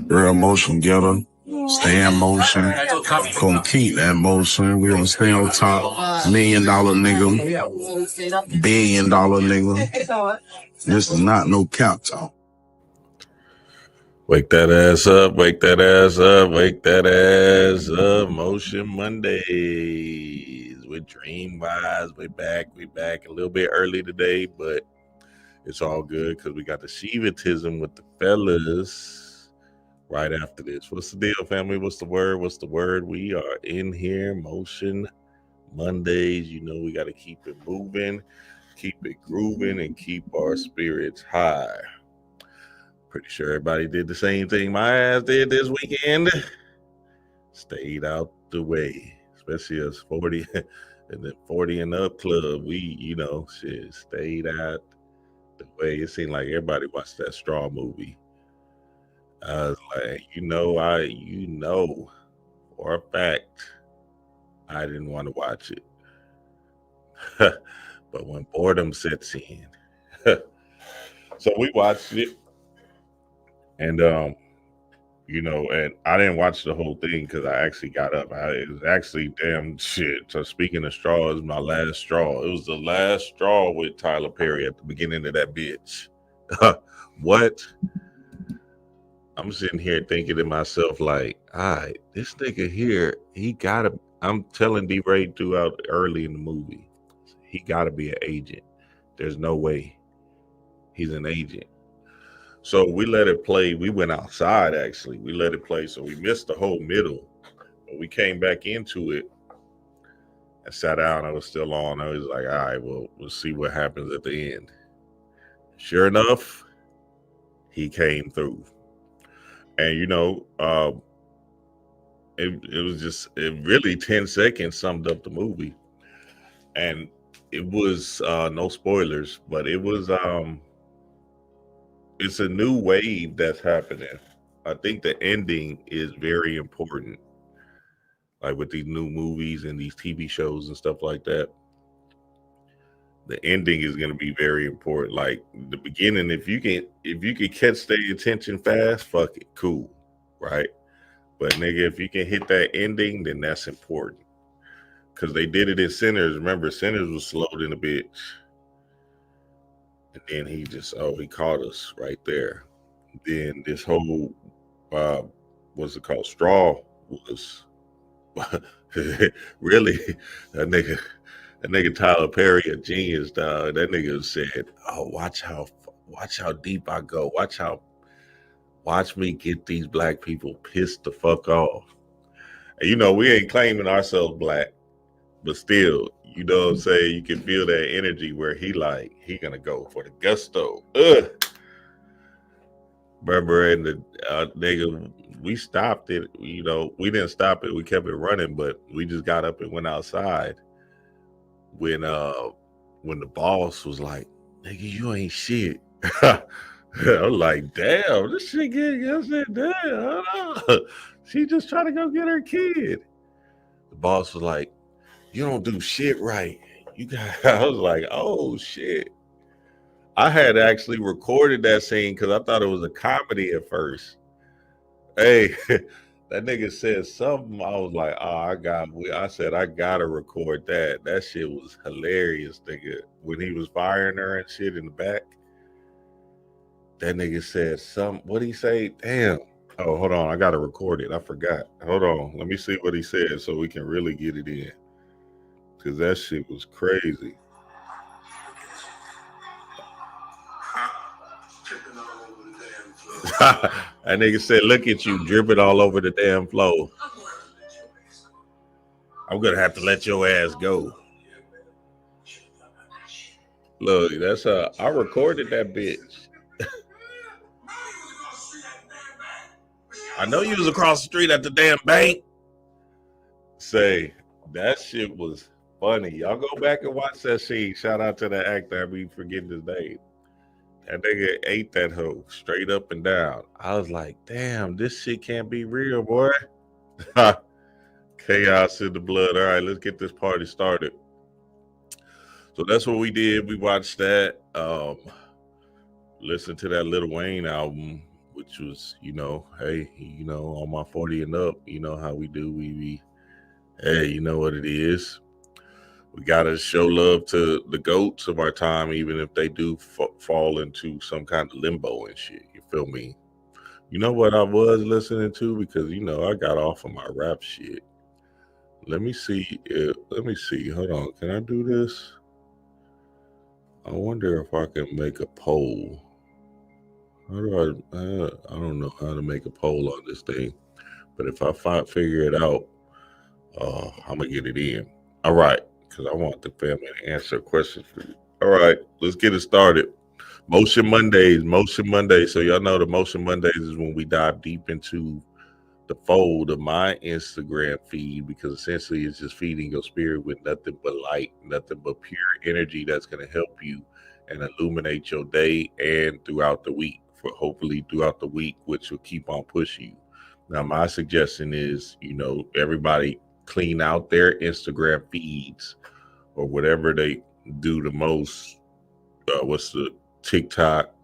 Real motion getter. Stay in motion. Gonna keep that motion. We gonna stay on top. $1 million nigga. $1 billion nigga. This is not no cap talk. Wake that ass up, wake that ass up, wake that ass up. Motion Mondays with Dream Vibes. We back a little bit early today, but it's all good because we got the Shivatism with the fellas right after this. What's the deal, family? What's the word? What's the word? We are in here, Motion Mondays. You know we got to keep it moving, keep it grooving, and keep our spirits high. Pretty sure everybody did the same thing my ass did this weekend. Stayed out the way, especially us 40 and then 40 and up club. We, stayed out the way. It seemed like everybody watched that Straw movie. I was like, for a fact, I didn't want to watch it. But when boredom sets in, so we watched it. And, and I didn't watch the whole thing because I actually got up. It was actually damn shit. So speaking of straw, it was my last straw. It was the last straw with Tyler Perry at the beginning of that bitch. What? I'm sitting here thinking to myself like, all right, this nigga here, I'm telling D-Ray throughout early in the movie, he gotta be an agent. There's no way he's an agent. So we let it play. We went outside, actually. We let it play. So we missed the whole middle. But we came back into it and sat down. I was still on. I was like, all right, well, we'll see what happens at the end. Sure enough, he came through. And, it really 10 seconds summed up the movie. And it was no spoilers, but it was... it's a new wave that's happening. I think the ending is very important. Like with these new movies and these TV shows and stuff like that. The ending is going to be very important. Like the beginning, if you can catch their attention fast, fuck it, cool, right? But nigga, if you can hit that ending, then that's important. Because they did it in Sinners. Remember, Sinners was slowed in a bitch. And then he caught us right there. Then this whole, what's it called? Straw was really that nigga Tyler Perry, a genius, dog. That nigga said, "Oh, watch how deep I go. Watch me get these black people pissed the fuck off." And we ain't claiming ourselves black, but still, you know what I'm saying? You can feel that energy where he gonna go for the gusto. Remember, and the nigga, we stopped it. We didn't stop it. We kept it running, but we just got up and went outside when the boss was like, "Nigga, you ain't shit." I was like, "Damn, this shit getting." I said, "Damn, hold on. She just trying to go get her kid." The boss was like, "You don't do shit right." I was like, "Oh shit." I had actually recorded that scene because I thought it was a comedy at first. Hey, that nigga said something. I was like, "Oh, I said I gotta record that. That shit was hilarious, nigga. When he was firing her and shit in the back, that nigga said something. What'd he say? Damn. Oh, hold on. I gotta record it. I forgot. Hold on. Let me see what he said so we can really get it in. Because that shit was crazy. That nigga said, "Look at you dripping all over the damn floor. I'm gonna have to let your ass go." Look, that's I recorded that bitch. I know you was across the street at the damn bank. Say, that shit was funny. Y'all go back and watch that scene. Shout out to the actor. I be forgetting his name. That nigga ate that hoe straight up and down. I was like, damn, this shit can't be real, boy. Chaos in the blood. All right, let's get this party started. So that's what we did. We watched that. Listened to that Lil Wayne album, which was, hey, on my 40 and up, how we do. Hey, you know what it is. We got to show love to the goats of our time, even if they do fall into some kind of limbo and shit. You feel me? You know what I was listening to? Because, I got off of my rap shit. Let me see. Let me see. Hold on. Can I do this? I wonder if I can make a poll. How do I don't know how to make a poll on this thing. But if I figure it out, I'm going to get it in. All right. Because I want the family to answer questions for you. All right. Let's get it started. Motion Mondays. So y'all know the Motion Mondays is when we dive deep into the fold of my Instagram feed, because essentially it's just feeding your spirit with nothing but light, nothing but pure energy that's going to help you and illuminate your day and throughout the week, for hopefully throughout the week, which will keep on pushing you. Now, my suggestion is, everybody clean out their Instagram feeds or whatever they do the most. What's the TikTok,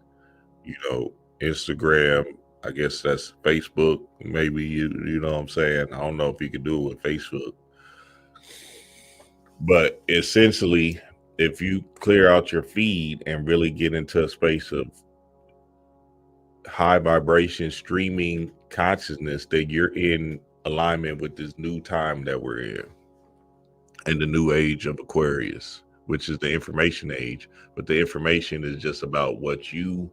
Instagram, I guess that's Facebook. Maybe you know what I'm saying. I don't know if you can do it with Facebook. But essentially, if you clear out your feed and really get into a space of high vibration streaming consciousness, that you're in alignment with this new time that we're in the new age of Aquarius, which is the information age. But the information is just about what you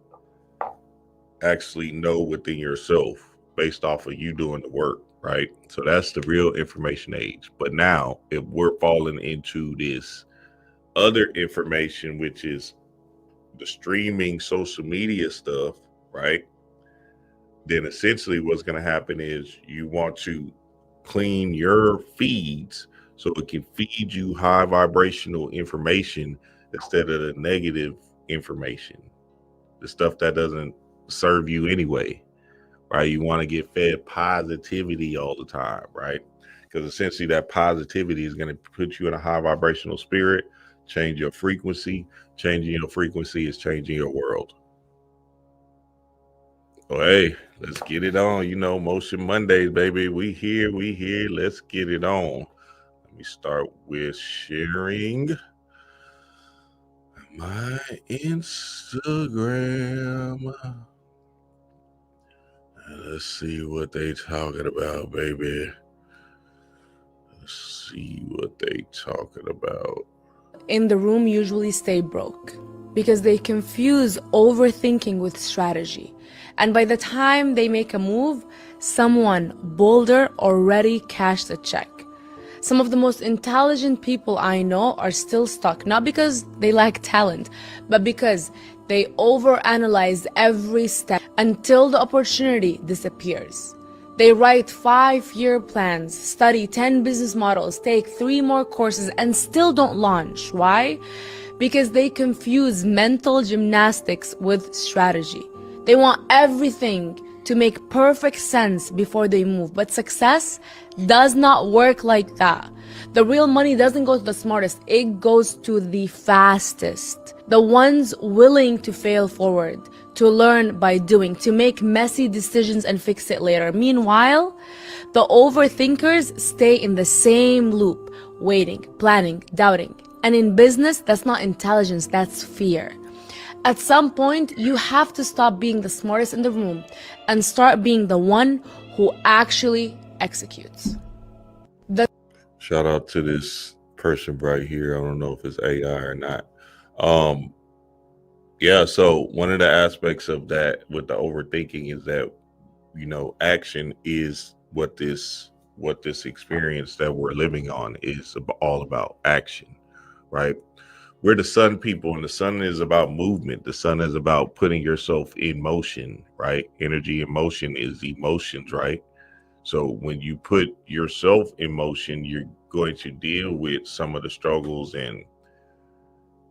actually know within yourself based off of you doing the work, right? So that's the real information age. But now, if we're falling into this other information, which is the streaming social media stuff, right? Then essentially what's going to happen is you want to clean your feeds so it can feed you high vibrational information instead of the negative information, the stuff that doesn't serve you anyway, right? You want to get fed positivity all the time, right? Because essentially that positivity is going to put you in a high vibrational spirit, change your frequency. Changing your frequency is changing your world. So, hey, let's get it on. Motion Mondays, baby. We here. Let's get it on. Let me start with sharing my Instagram. Let's see what they talking about, baby. Let's see what they talking about. In the room usually stay broke because they confuse overthinking with strategy. And by the time they make a move, someone bolder already cashed a check. Some of the most intelligent people I know are still stuck, not because they lack talent, but because they overanalyze every step until the opportunity disappears. They write 5-year plans, study 10 business models, take 3 more courses, and still don't launch. Why? Because they confuse mental gymnastics with strategy. They want everything to make perfect sense before they move. But success does not work like that. The real money doesn't go to the smartest, it goes to the fastest. The ones willing to fail forward, to learn by doing, to make messy decisions and fix it later. Meanwhile, the overthinkers stay in the same loop, waiting, planning, doubting. And in business, that's not intelligence, that's fear. At some point, you have to stop being the smartest in the room and start being the one who actually executes. Shout out to this person right here. I don't know if it's AI or not. Yeah, so one of the aspects of that with the overthinking is that, action is what this experience that we're living on is all about. Action, right? We're the sun people, and the sun is about movement. The sun is about putting yourself in motion, right? Energy in motion is emotions, right? So when you put yourself in motion, you're going to deal with some of the struggles and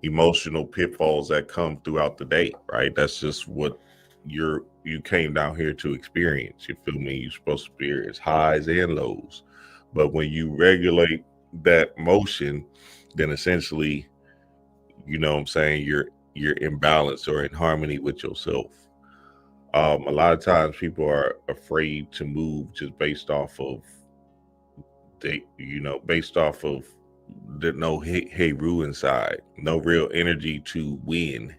emotional pitfalls that come throughout the day, right? That's just what you came down here to experience. You feel me? You're supposed to experience highs and lows. But when you regulate that motion, then essentially, you know what I'm saying, you're in balance or in harmony with yourself. A lot of times people are afraid to move just based off of based off of the no hey Rue inside, no real energy to win,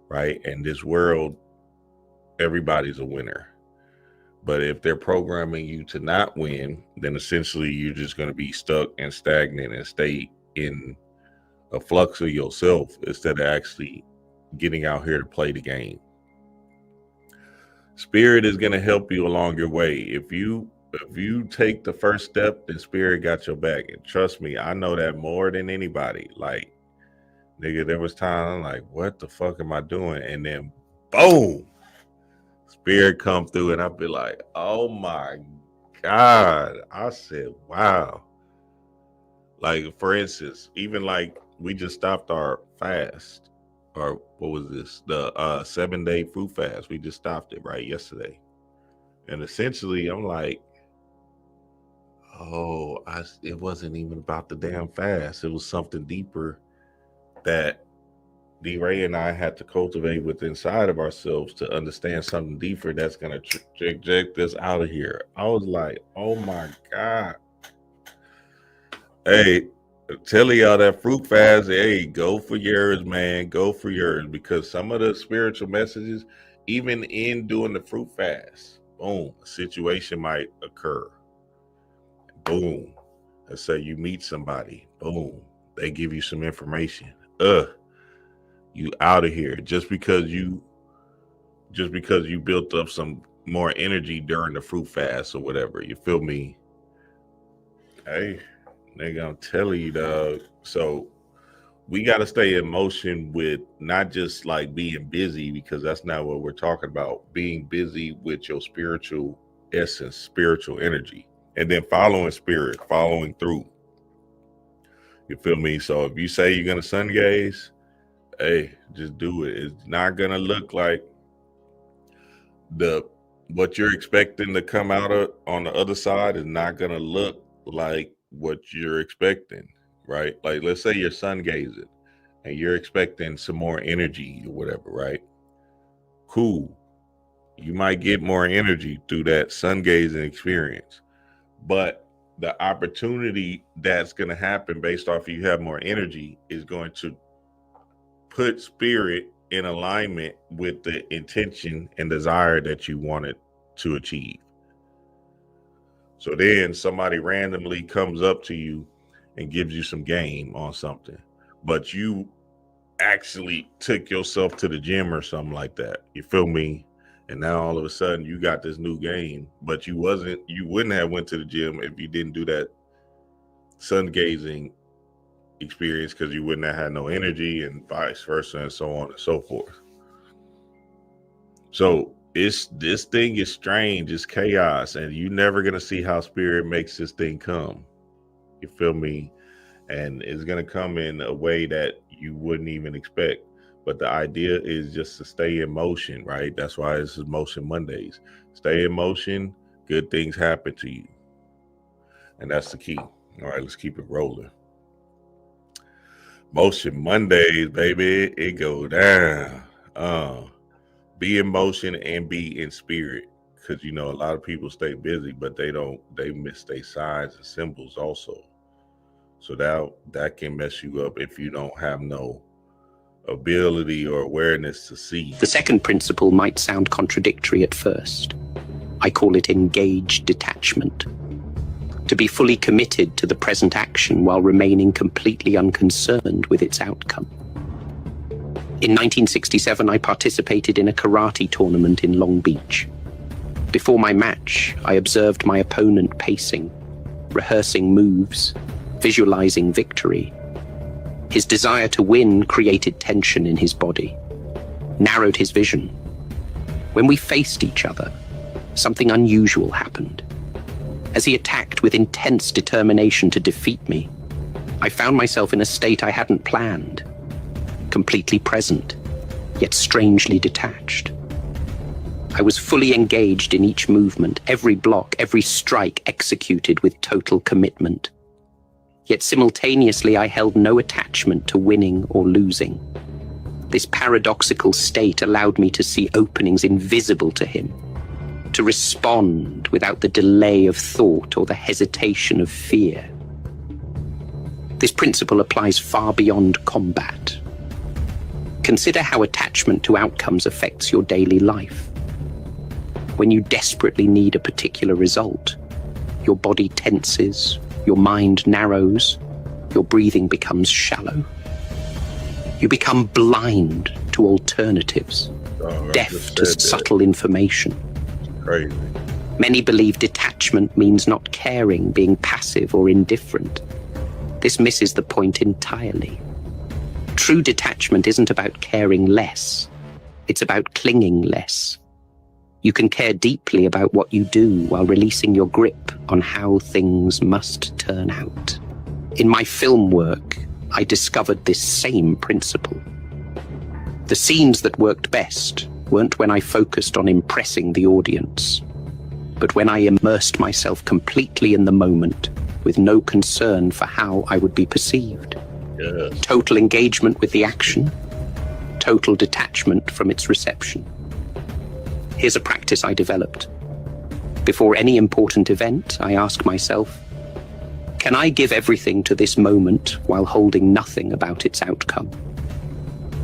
right? And this world, everybody's a winner. But if they're programming you to not win, then essentially you're just going to be stuck and stagnant and stay in a flux of yourself instead of actually getting out here to play the game. Spirit is going to help you along your way. If you take the first step, then Spirit got your back. And trust me, I know that more than anybody. Like, nigga, there was time I'm like, what the fuck am I doing? And then boom, Spirit come through and I'd be like, oh my God. I said, wow. Like, for instance, even like we just stopped our fast, or what was this? The 7-day fruit fast. We just stopped it right yesterday. And essentially I'm like, oh, it wasn't even about the damn fast. It was something deeper that D-Ray and I had to cultivate with inside of ourselves to understand something deeper that's going to project this out of here. I was like, oh my God. Hey, tell y'all that fruit fast, hey, go for yours, man. Go for yours. Because some of the spiritual messages, even in doing the fruit fast, boom, a situation might occur. Boom. Let's say you meet somebody. Boom. They give you some information. You out of here just because you built up some more energy during the fruit fast or whatever. You feel me? Hey, nigga, I'm telling you, dog. So we got to stay in motion with not just like being busy, because that's not what we're talking about. Being busy with your spiritual essence, spiritual energy, and then following spirit, following through. You feel me? So if you say you're going to sun gaze, hey, just do it. It's not going to look like what you're expecting to come out of on the other side is not going to look like what you're expecting, right? Like, let's say you're sun gazing and you're expecting some more energy or whatever, right? Cool. You might get more energy through that sun gazing experience, but the opportunity that's going to happen based off you have more energy is going to put spirit in alignment with the intention and desire that you wanted to achieve. So then somebody randomly comes up to you and gives you some game on something, but you actually took yourself to the gym or something like that. You feel me? And now all of a sudden you got this new game, but you wouldn't have went to the gym if you didn't do that sun gazing experience, because you wouldn't have had no energy, and vice versa, and so on and so forth. So this thing is strange, it's chaos, and you're never gonna see how spirit makes this thing come. You feel me? And it's gonna come in a way that you wouldn't even expect. But the idea is just to stay in motion, right? That's why this is Motion Mondays. Stay in motion, good things happen to you. And that's the key. All right, let's keep it rolling. Motion Mondays, baby, it go down. Be in motion and be in spirit, because a lot of people stay busy, but they miss their signs and symbols also. So that can mess you up if you don't have no ability or awareness to see. The second principle might sound contradictory at first. I call it engaged detachment. To be fully committed to the present action while remaining completely unconcerned with its outcome. In 1967, I participated in a karate tournament in Long Beach. Before my match, I observed my opponent pacing, rehearsing moves, visualizing victory. His desire to win created tension in his body, narrowed his vision. When we faced each other, something unusual happened. As he attacked with intense determination to defeat me, I found myself in a state I hadn't planned, completely present, yet strangely detached. I was fully engaged in each movement, every block, every strike executed with total commitment. Yet simultaneously, I held no attachment to winning or losing. This paradoxical state allowed me to see openings invisible to him, to respond without the delay of thought or the hesitation of fear. This principle applies far beyond combat. Consider how attachment to outcomes affects your daily life. When you desperately need a particular result, your body tenses, your mind narrows, your breathing becomes shallow. You become blind to alternatives, deaf to subtle information. Crazy. Many believe detachment means not caring, being passive or indifferent. This misses the point entirely. True detachment isn't about caring less. It's about clinging less. You can care deeply about what you do while releasing your grip on how things must turn out. In my film work, I discovered this same principle. The scenes that worked best weren't when I focused on impressing the audience, but when I immersed myself completely in the moment with no concern for how I would be perceived. Yes. Total engagement with the action, total detachment from its reception. Here's a practice I developed. Before any important event, I ask myself, can I give everything to this moment while holding nothing about its outcome?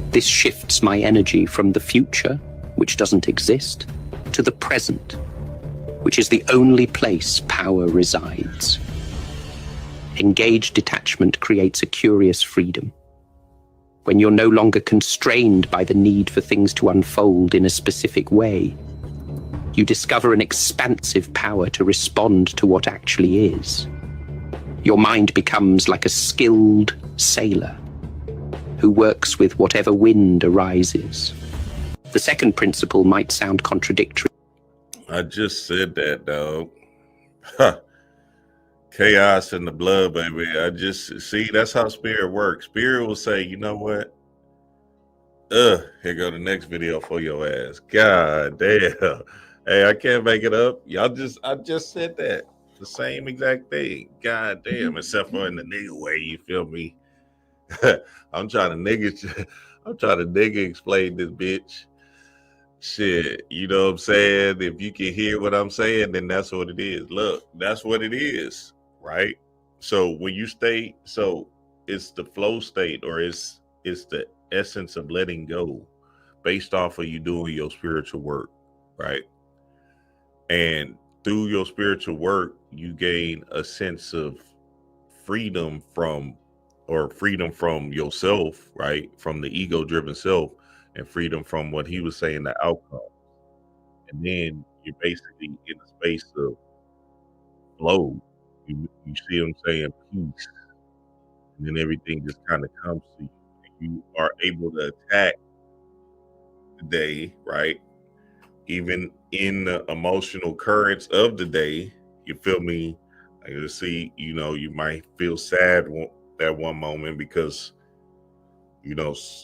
This shifts my energy from the future, which doesn't exist, to the present, which is the only place power resides. Engaged detachment creates a curious freedom. When you're no longer constrained by the need for things to unfold in a specific way, you discover an expansive power to respond to what actually is. Your mind becomes like a skilled sailor who works with whatever wind arises. The second principle might sound contradictory. I just said that, dog. Chaos in the blood, baby. I just see that's how spirit works. Spirit will say, you know what? Here go the next video for your ass. God damn. Hey, I can't make it up. I just said that. The same exact thing. God damn, except for in the nigga way, you feel me? I'm trying to nigga explain this bitch. Shit, you know what I'm saying? If you can hear what I'm saying, then that's what it is. Look, that's what it is, right? So when you stay, so it's the flow state, or it's the essence of letting go based off of you doing your spiritual work, right? And through your spiritual work, you gain a sense of freedom from yourself, right? From the ego-driven self, and freedom from what he was saying, the outcome. And then you're basically in a space of flow. You see what I'm saying? Peace. And then everything just kind of comes to you. And you are able to attack the day, right? Even in the emotional currents of the day, you feel me? Like, you see, you might feel sad that one moment because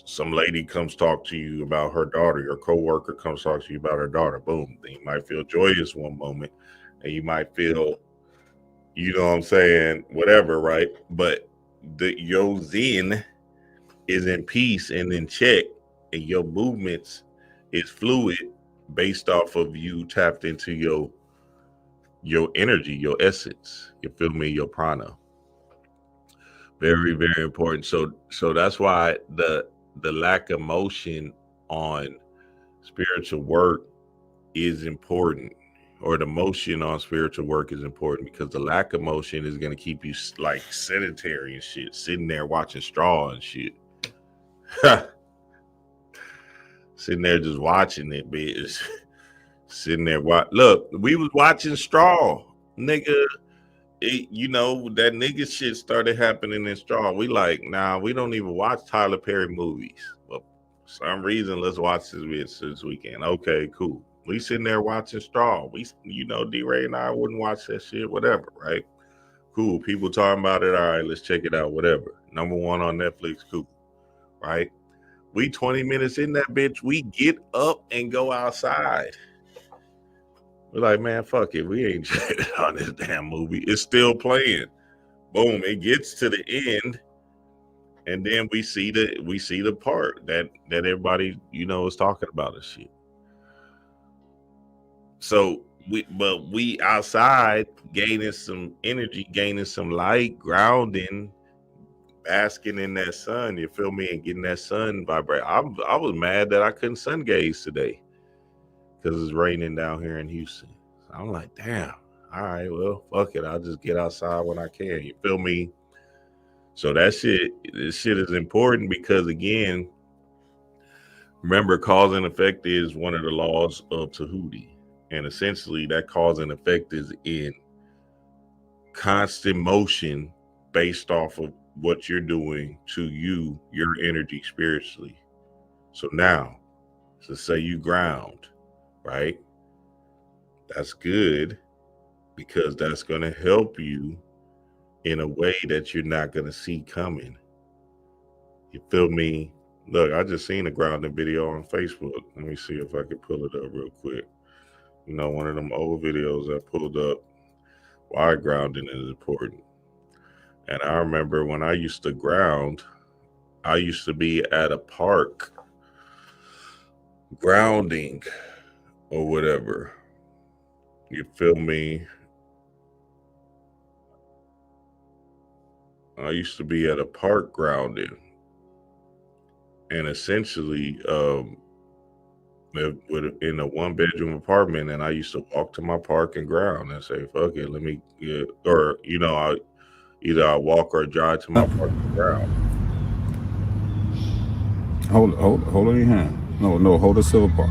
some lady comes talk to you about her daughter, your coworker comes talk to you about her daughter. Boom. Then you might feel joyous one moment, and you might feel, you know what I'm saying, whatever, right? But your zen is in peace and in check, and your movements is fluid based off of you tapped into your energy, your essence. You feel me? Your prana. Very, very important. So that's why the lack of motion on spiritual work is important, or the motion on spiritual work is important, because the lack of motion is going to keep you like sedentary and shit, sitting there watching Straw and shit. Sitting there just watching it, bitch. Sitting there, look, we was watching Straw, nigga. That nigga shit started happening in Straw. We like, nah, we don't even watch Tyler Perry movies. But for some reason, let's watch this bitch this weekend. Okay, cool. We sitting there watching Straw. We, D-Ray and I wouldn't watch that shit, whatever, right? Cool. People talking about it. All right, let's check it out, whatever. Number 1 on Netflix, cool, right? We 20 minutes in that bitch. We get up and go outside. We're like, man, fuck it. We ain't on this damn movie. It's still playing. Boom. It gets to the end. And then we see the part that everybody, is talking about and shit. So we outside gaining some energy, gaining some light, grounding, basking in that sun, you feel me, and getting that sun vibrate. I was mad that I couldn't sun gaze today because it's raining down here in Houston. I'm like, damn, all right, well, fuck it. I'll just get outside when I can. You feel me? So this shit is important because, again, remember, cause and effect is one of the laws of Tahuti. And essentially that cause and effect is in constant motion based off of what you're doing to your energy spiritually. So now, so say you ground, right? That's good because that's going to help you in a way that you're not going to see coming. You feel me? Look, I just seen a grounding video on Facebook. Let me see if I can pull it up real quick. One of them old videos I pulled up, why grounding is important. And I remember when I used to ground, I used to be at a park grounding or whatever. You feel me? I used to be at a park grounding. And essentially, in a 1-bedroom apartment, and I used to walk to my park and ground and say, fuck it, let me get, or, I walk or drive to my park and ground. Hold on your hand. No, hold the silver part.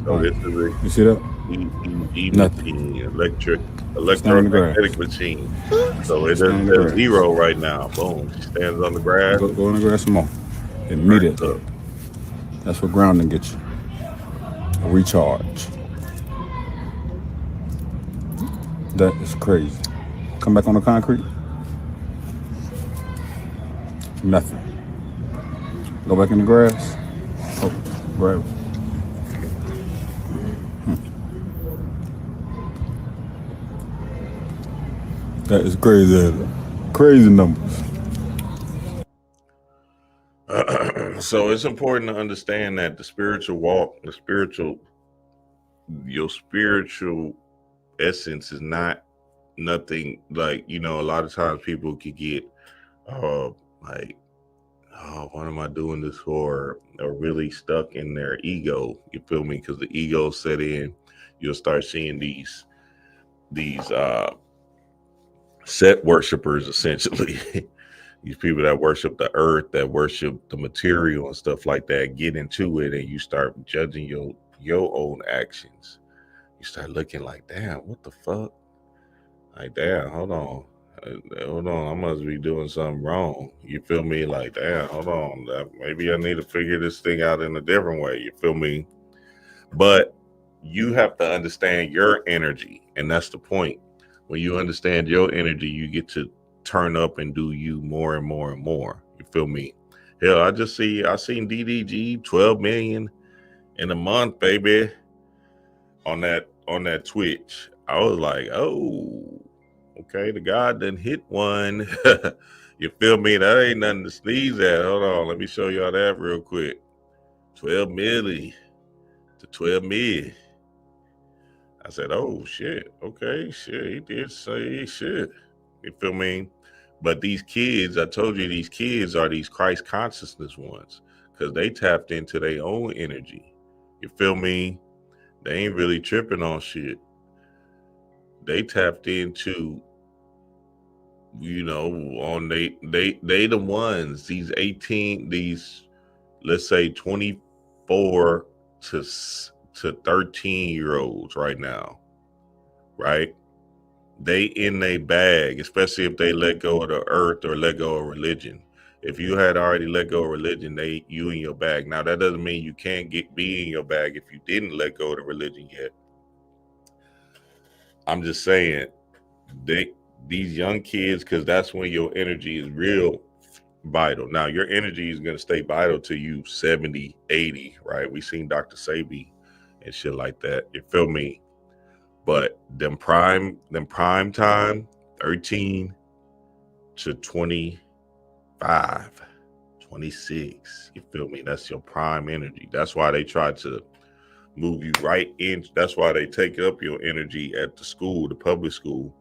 So this is a, you see that? machine, electromagnetic machine. So it does 0 right now. Boom. She stands on the grass. Go in the grass some more. Immediately. That's what grounding gets you. A recharge. That is crazy. Come back on the concrete. Nothing. Go back in the grass. Oh, grab it. That is crazy. Crazy numbers. So it's important to understand that the spiritual walk, your spiritual essence is not nothing like, a lot of times people could get like, oh, what am I doing this for? Or really stuck in their ego. You feel me? Because the ego set in, you'll start seeing these set worshipers, essentially. These people that worship the earth, that worship the material and stuff like that, get into it, and you start judging your own actions. You start looking like, damn, what the fuck? Like, damn, hold on, I must be doing something wrong. You feel me? Like, damn, hold on, maybe I need to figure this thing out in a different way. You feel me? But you have to understand your energy, and that's the point. When you understand your energy, you get to turn up and do you more and more and more. You feel me? Hell, I seen DDG 12 million in a month, baby, on that Twitch. I was like, oh, okay, the God done hit one. You feel me? That ain't nothing to sneeze at. Hold on, let me show y'all that real quick. 12 milli to 12 mil. I said, oh shit, okay, shit, he did say shit. You feel me? But these kids, I told you, these kids are these Christ consciousness ones because they tapped into their own energy. You feel me? They ain't really tripping on shit. They tapped into, on they the ones, these 18, these, let's say 24 to 13-year-olds right now, right? They in their bag, especially if they let go of the earth or let go of religion. If you had already let go of religion, you in your bag. Now that doesn't mean you can't be in your bag if you didn't let go of the religion yet. I'm just saying, these young kids, because that's when your energy is real vital. Now your energy is going to stay vital to you 70, 80, right? We seen Dr. Sabi and shit like that. You feel me? But them prime time, 13 to 25, 25, 26. You feel me? That's your prime energy. That's why they try to move you right in. That's why they take up your energy at the school, the public school.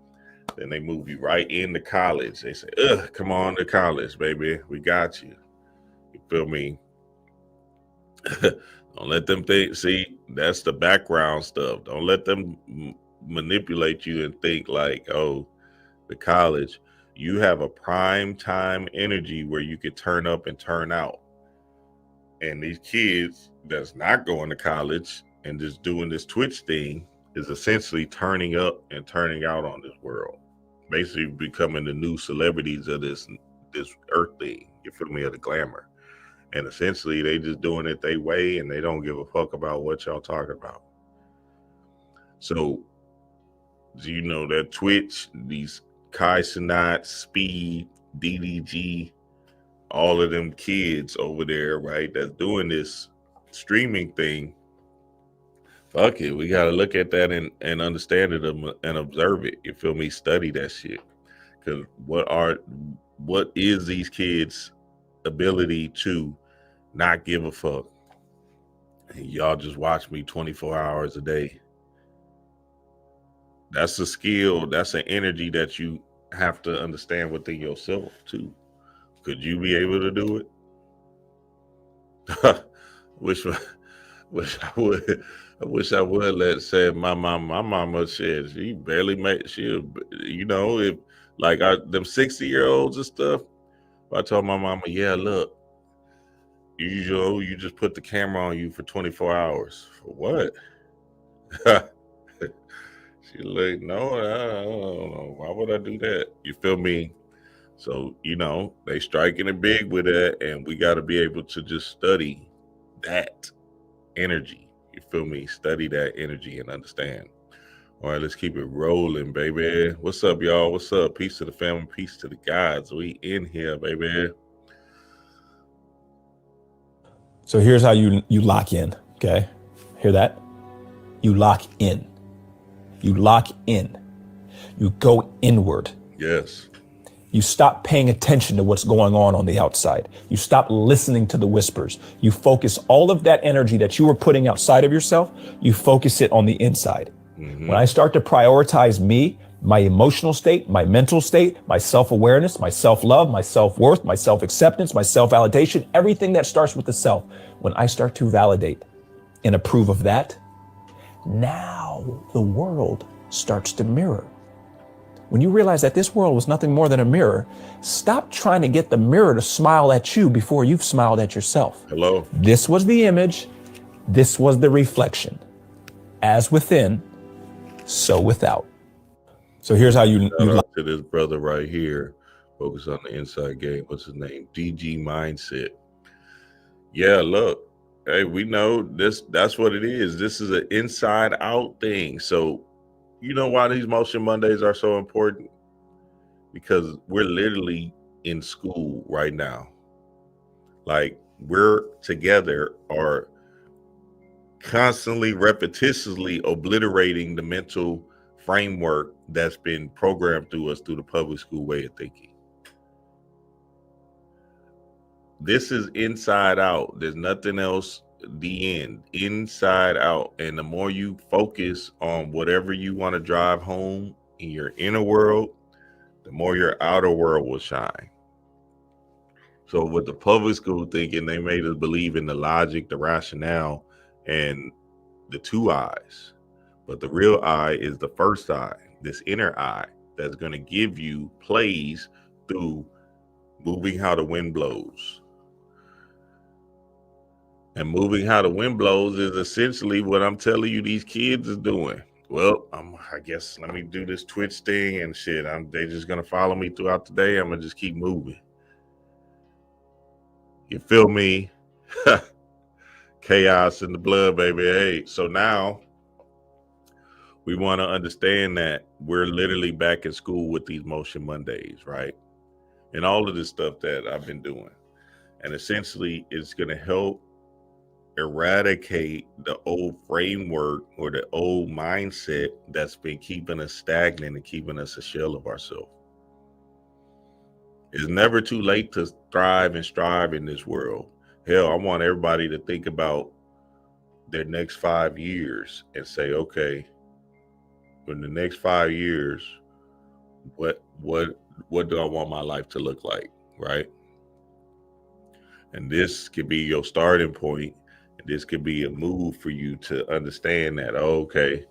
Then they move you right into college. They say, come on to college, baby. We got you. You feel me? Don't let them think. See, that's the background stuff. Don't let them manipulate you and think like, oh, the college. You have a prime time energy where you could turn up and turn out. And these kids that's not going to college and just doing this Twitch thing is essentially turning up and turning out on this world. Basically becoming the new celebrities of this earth thing. You feel me? Of the glamour. And essentially they just doing it their way and they don't give a fuck about what y'all talking about. So, you know, that Twitch, these Kai Cenat, Speed, DDG, all of them kids over there, right, that's doing this streaming thing. Fuck it, we got to look at that and understand it and observe it. You feel me? Study that shit. Because what is these kids' ability to not give a fuck? And y'all just watch me 24 hours a day. That's a skill. That's an energy that you have to understand within yourself too. Could you be able to do it? wish I would. I wish I would. Let's say my mama said she barely made. You know, if like them 60-year-olds and stuff. I told my mama, yeah, look, you just put the camera on you for 24 hours. For what? She like, no, I don't know. Why would I do that? You feel me? So, you know, they striking it big with that, and we got to be able to just study that energy. You feel me? Study that energy and understand. All right, let's keep it rolling, baby. What's up, y'all? What's up? Peace to the family, peace to the gods. We in here, baby. So here's how you lock in, okay? Hear that? You lock in. You lock in. You go inward. Yes. You stop paying attention to what's going on the outside. You stop listening to the whispers. You focus all of that energy that you were putting outside of yourself, you focus it on the inside. Mm-hmm. When I start to prioritize me, my emotional state, my mental state, my self-awareness, my self-love, my self-worth, my self-acceptance, my self-validation, everything that starts with the self, when I start to validate and approve of that, now the world starts to mirror. When you realize that this world was nothing more than a mirror, stop trying to get the mirror to smile at you before you've smiled at yourself. Hello. This was the image. This was the reflection. As within, so without. So here's how you to this brother right here, focus on the inside game. What's his name? DG Mindset. Yeah, look. Hey, we know this. That's what it is. This is an inside out thing. So, you know why these Motion Mondays are so important? Because we're literally in school right now. Like, we're together or constantly, repetitiously obliterating the mental framework that's been programmed through us through the public school way of thinking. This is inside out. There's nothing else. The end. Inside out. And the more you focus on whatever you want to drive home in your inner world, the more your outer world will shine. So with the public school thinking, they made us believe in the logic, the rationale, and the two eyes. But the real eye is the first eye, this inner eye that's going to give you plays through moving how the wind blows. And moving how the wind blows is essentially what I'm telling you these kids is doing. Well, I guess let me do this Twitch thing and shit. They just going to follow me throughout the day. I'm going to just keep moving. You feel me? Chaos in the blood, baby. Hey, so now we want to understand that we're literally back in school with these Motion Mondays, right? And all of this stuff that I've been doing. And essentially, it's going to help eradicate the old framework or the old mindset that's been keeping us stagnant and keeping us a shell of ourselves. It's never too late to thrive and strive in this world. Hell, I want everybody to think about their next 5 years and say, okay, in the next 5 years, what do I want my life to look like, right? And this could be your starting point. And this could be a move for you to understand that, okay,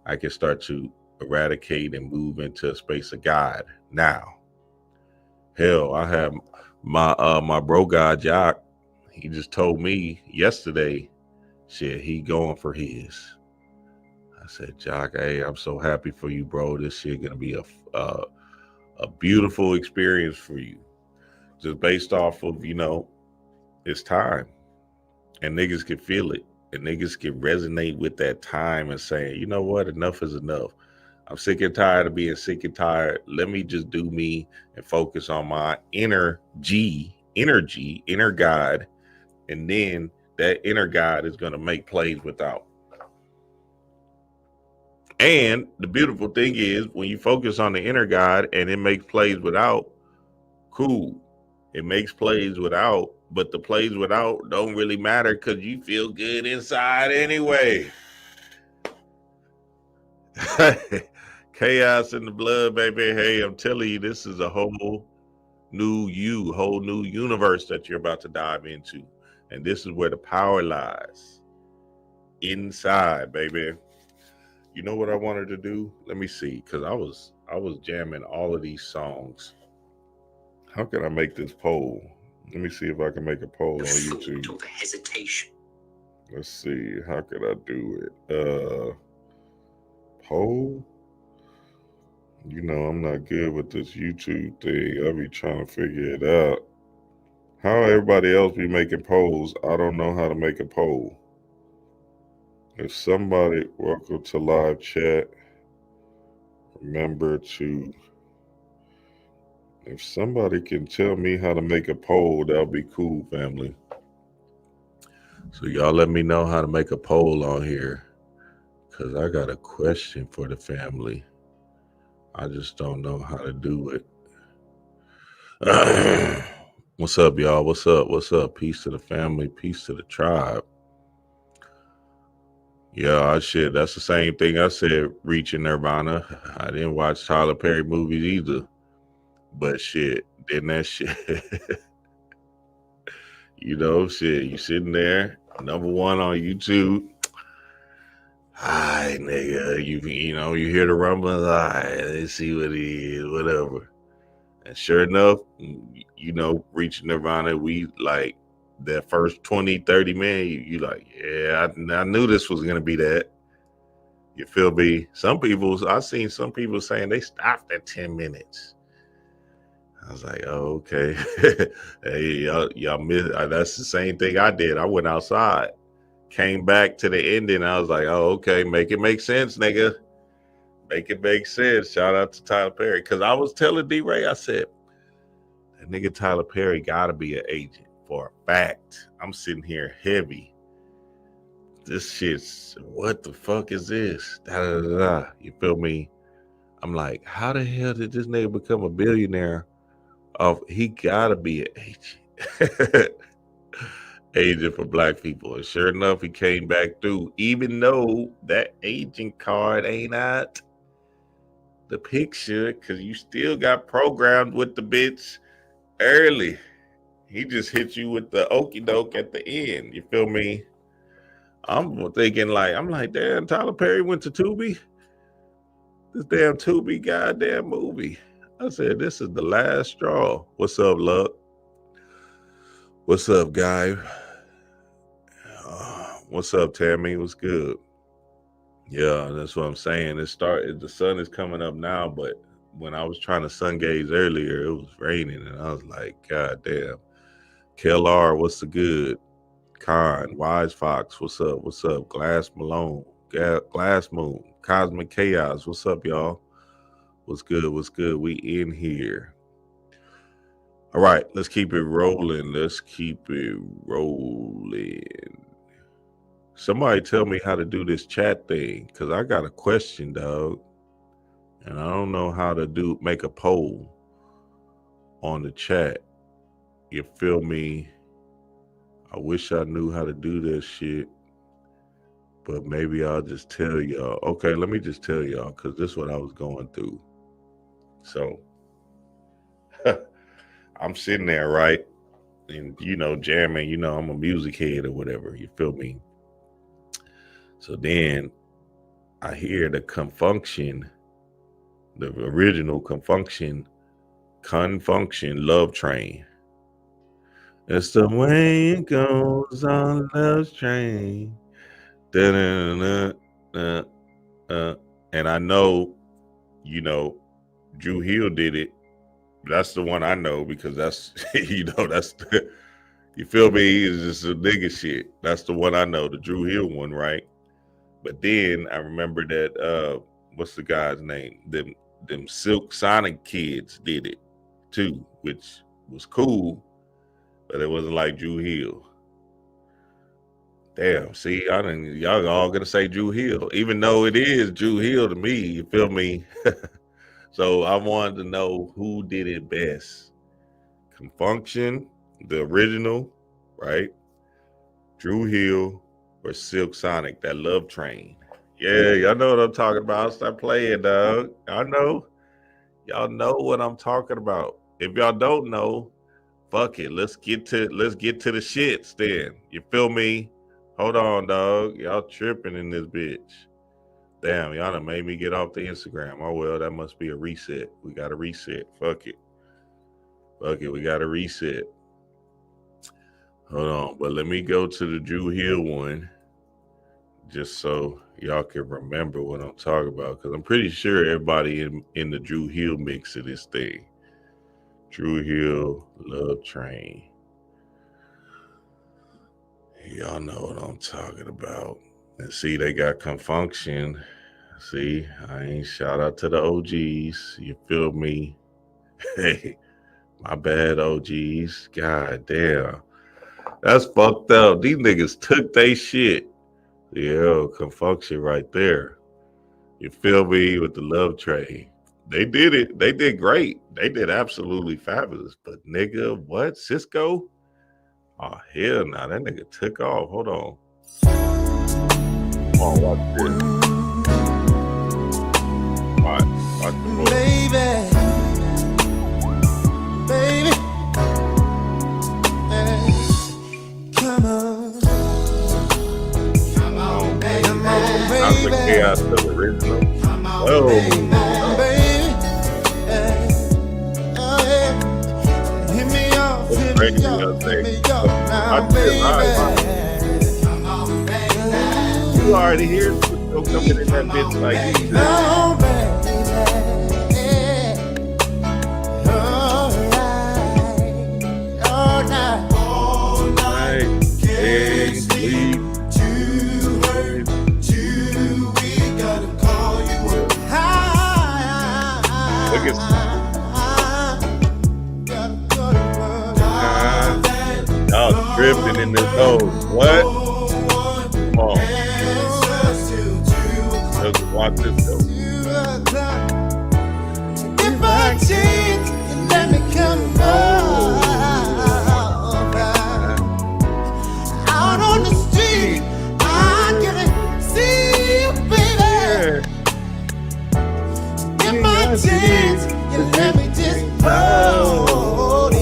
I can start to eradicate and move into a space of God now. Hell, I have my bro guy Jock. He just told me yesterday, shit, he going for his. I said, Jock, hey, I'm so happy for you, bro. This shit gonna be a beautiful experience for you, just based off of, you know, it's time, and niggas can feel it, and niggas can resonate with that time and saying, you know what, enough is enough. I'm sick and tired of being sick and tired. Let me just do me and focus on my inner God. And then that inner God is going to make plays without. And the beautiful thing is when you focus on the inner God and it makes plays without, cool. It makes plays without, but the plays without don't really matter because you feel good inside anyway. Chaos in the blood, baby. Hey, I'm telling you, this is a whole new universe that you're about to dive into. And this is where the power lies. Inside, baby. You know what I wanted to do? Let me see, because I was jamming all of these songs. How can I make this poll? Let me see if I can make a poll on YouTube. Of hesitation. Let's see, how could I do it? Poll? You know, I'm not good with this YouTube thing. I be trying to figure it out. How everybody else be making polls, I don't know how to make a poll. If somebody, welcome to live chat. Remember to, if somebody can tell me how to make a poll, that'll be cool, family. So y'all let me know how to make a poll on here, because I got a question for the family. I just don't know how to do it. What's up, y'all? What's up? What's up? Peace to the family. Peace to the tribe. Yeah, shit. That's the same thing I said, reaching Nirvana. I didn't watch Tyler Perry movies either. But shit, didn't that shit... You know, shit, you sitting there, number one on YouTube. Hi, nigga. You know, you hear the rumblings. All right, let's see what it is, whatever. And sure enough, you know, reaching Nirvana, we like that first 20, 30 minutes, you like, yeah, I knew this was going to be that. You feel me? I've seen some people saying they stopped at 10 minutes. I was like, oh, okay. Hey, y'all miss. That's the same thing I did. I went outside, came back to the ending. I was like, oh, okay. Make it make sense, nigga. Make it make sense. Shout out to Tyler Perry. Because I was telling D-Ray, I said, that nigga Tyler Perry got to be an agent for a fact. I'm sitting here heavy. This shit's, what the fuck is this? Da, da, da, da. You feel me? I'm like, how the hell did this nigga become a billionaire? He gotta be an agent. Agent for black people. And sure enough, he came back through, even though that agent card ain't out the picture, because you still got programmed with the bitch early. He just hit you with the okie doke at the end. You feel me? I'm thinking I'm like, damn, Tyler Perry went to Tubi. This damn Tubi goddamn movie. I said, this is the last straw. What's up, Luck? What's up, guy? What's up, Tammy? What's good? Yeah, that's what I'm saying. The sun is coming up now, but when I was trying to sun gaze earlier, it was raining, and I was like, God damn. KLR, what's the good? Khan, Wise Fox, what's up? What's up? Glass Malone, Glass Moon, Cosmic Chaos, what's up, y'all? What's good? What's good? We in here. All right, let's keep it rolling. Let's keep it rolling. Somebody tell me how to do this chat thing, because I got a question, dog. And I don't know how to make a poll on the chat. You feel me? I wish I knew how to do this shit, but maybe I'll just tell y'all. Okay, let me just tell y'all, because this is what I was going through. So I'm sitting there, right? And, jamming, I'm a music head or whatever. You feel me? So then I hear the Confunction, the original Confunction, Love Train. It's the way it goes on Love Train. And I know, Drew Hill did it. That's the one I know because that's, that's the, you feel me? It's just a nigga shit. That's the one I know, the Drew Hill one, right? But then I remember that, what's the guy's name? Them Silk Sonic kids did it too, which was cool, but it wasn't like Drew Hill. Damn, see, y'all all gonna say Drew Hill, even though it is Drew Hill to me, you feel me? So I wanted to know who did it best. Confunction, the original, right? Drew Hill or Silk Sonic, that Love Train. Yeah, y'all know what I'm talking about. Stop playing, dog. I know. Y'all know what I'm talking about. If y'all don't know, fuck it. Let's get to the shits then. You feel me? Hold on, dog. Y'all tripping in this bitch. Damn, y'all done made me get off the Instagram. Oh, well, that must be a reset. We got to reset. Fuck it. We got to reset. Hold on. But let me go to the Drew Hill one just so y'all can remember what I'm talking about. Because I'm pretty sure everybody in the Drew Hill mix of this thing. Drew Hill, Love Train. Y'all know what I'm talking about. And see, they got Confunction. See, I ain't shout out to the OGs. You feel me? Hey, my bad, OGs. God damn. That's fucked up. These niggas took they shit. Yeah, Confunction right there. You feel me? With the Love Train. They did it. They did great. They did absolutely fabulous. But nigga, what? Cisco? Oh, hell nah. That nigga took off. Hold on. Come on, watch this. Watch the book. Baby. Come on. Come on, baby. That's the chaos of the original. Oh, baby. Oh, yeah. Hit me off. Hit me off. Hit me off now, baby. You already hear Cisco coming in that bitch like this. No, baby. All night. Can't sleep. Too hurt. Too weak. Gotta call you up. Look at y'all tripping in this hole. What? Come on. Watch this though. If I change, and let me come out on the street, I can see you, baby. If I change, and let me just hold you.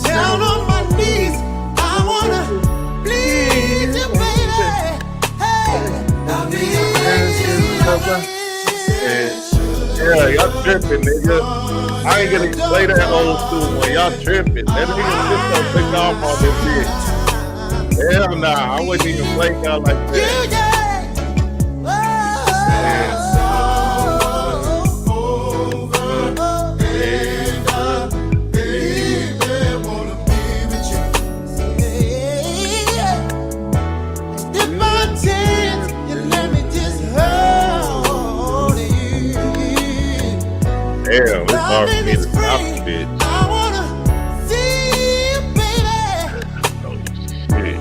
Down on my knees, I wanna please you, baby. Yeah, y'all tripping, nigga. I ain't gonna play that old school one. Y'all tripping. That nigga just gonna pick off on this bitch. Hell nah, I wouldn't even play y'all like that. Damn, it's hard for me to stop the bitch. I wanna see you, baby. Oh, shit.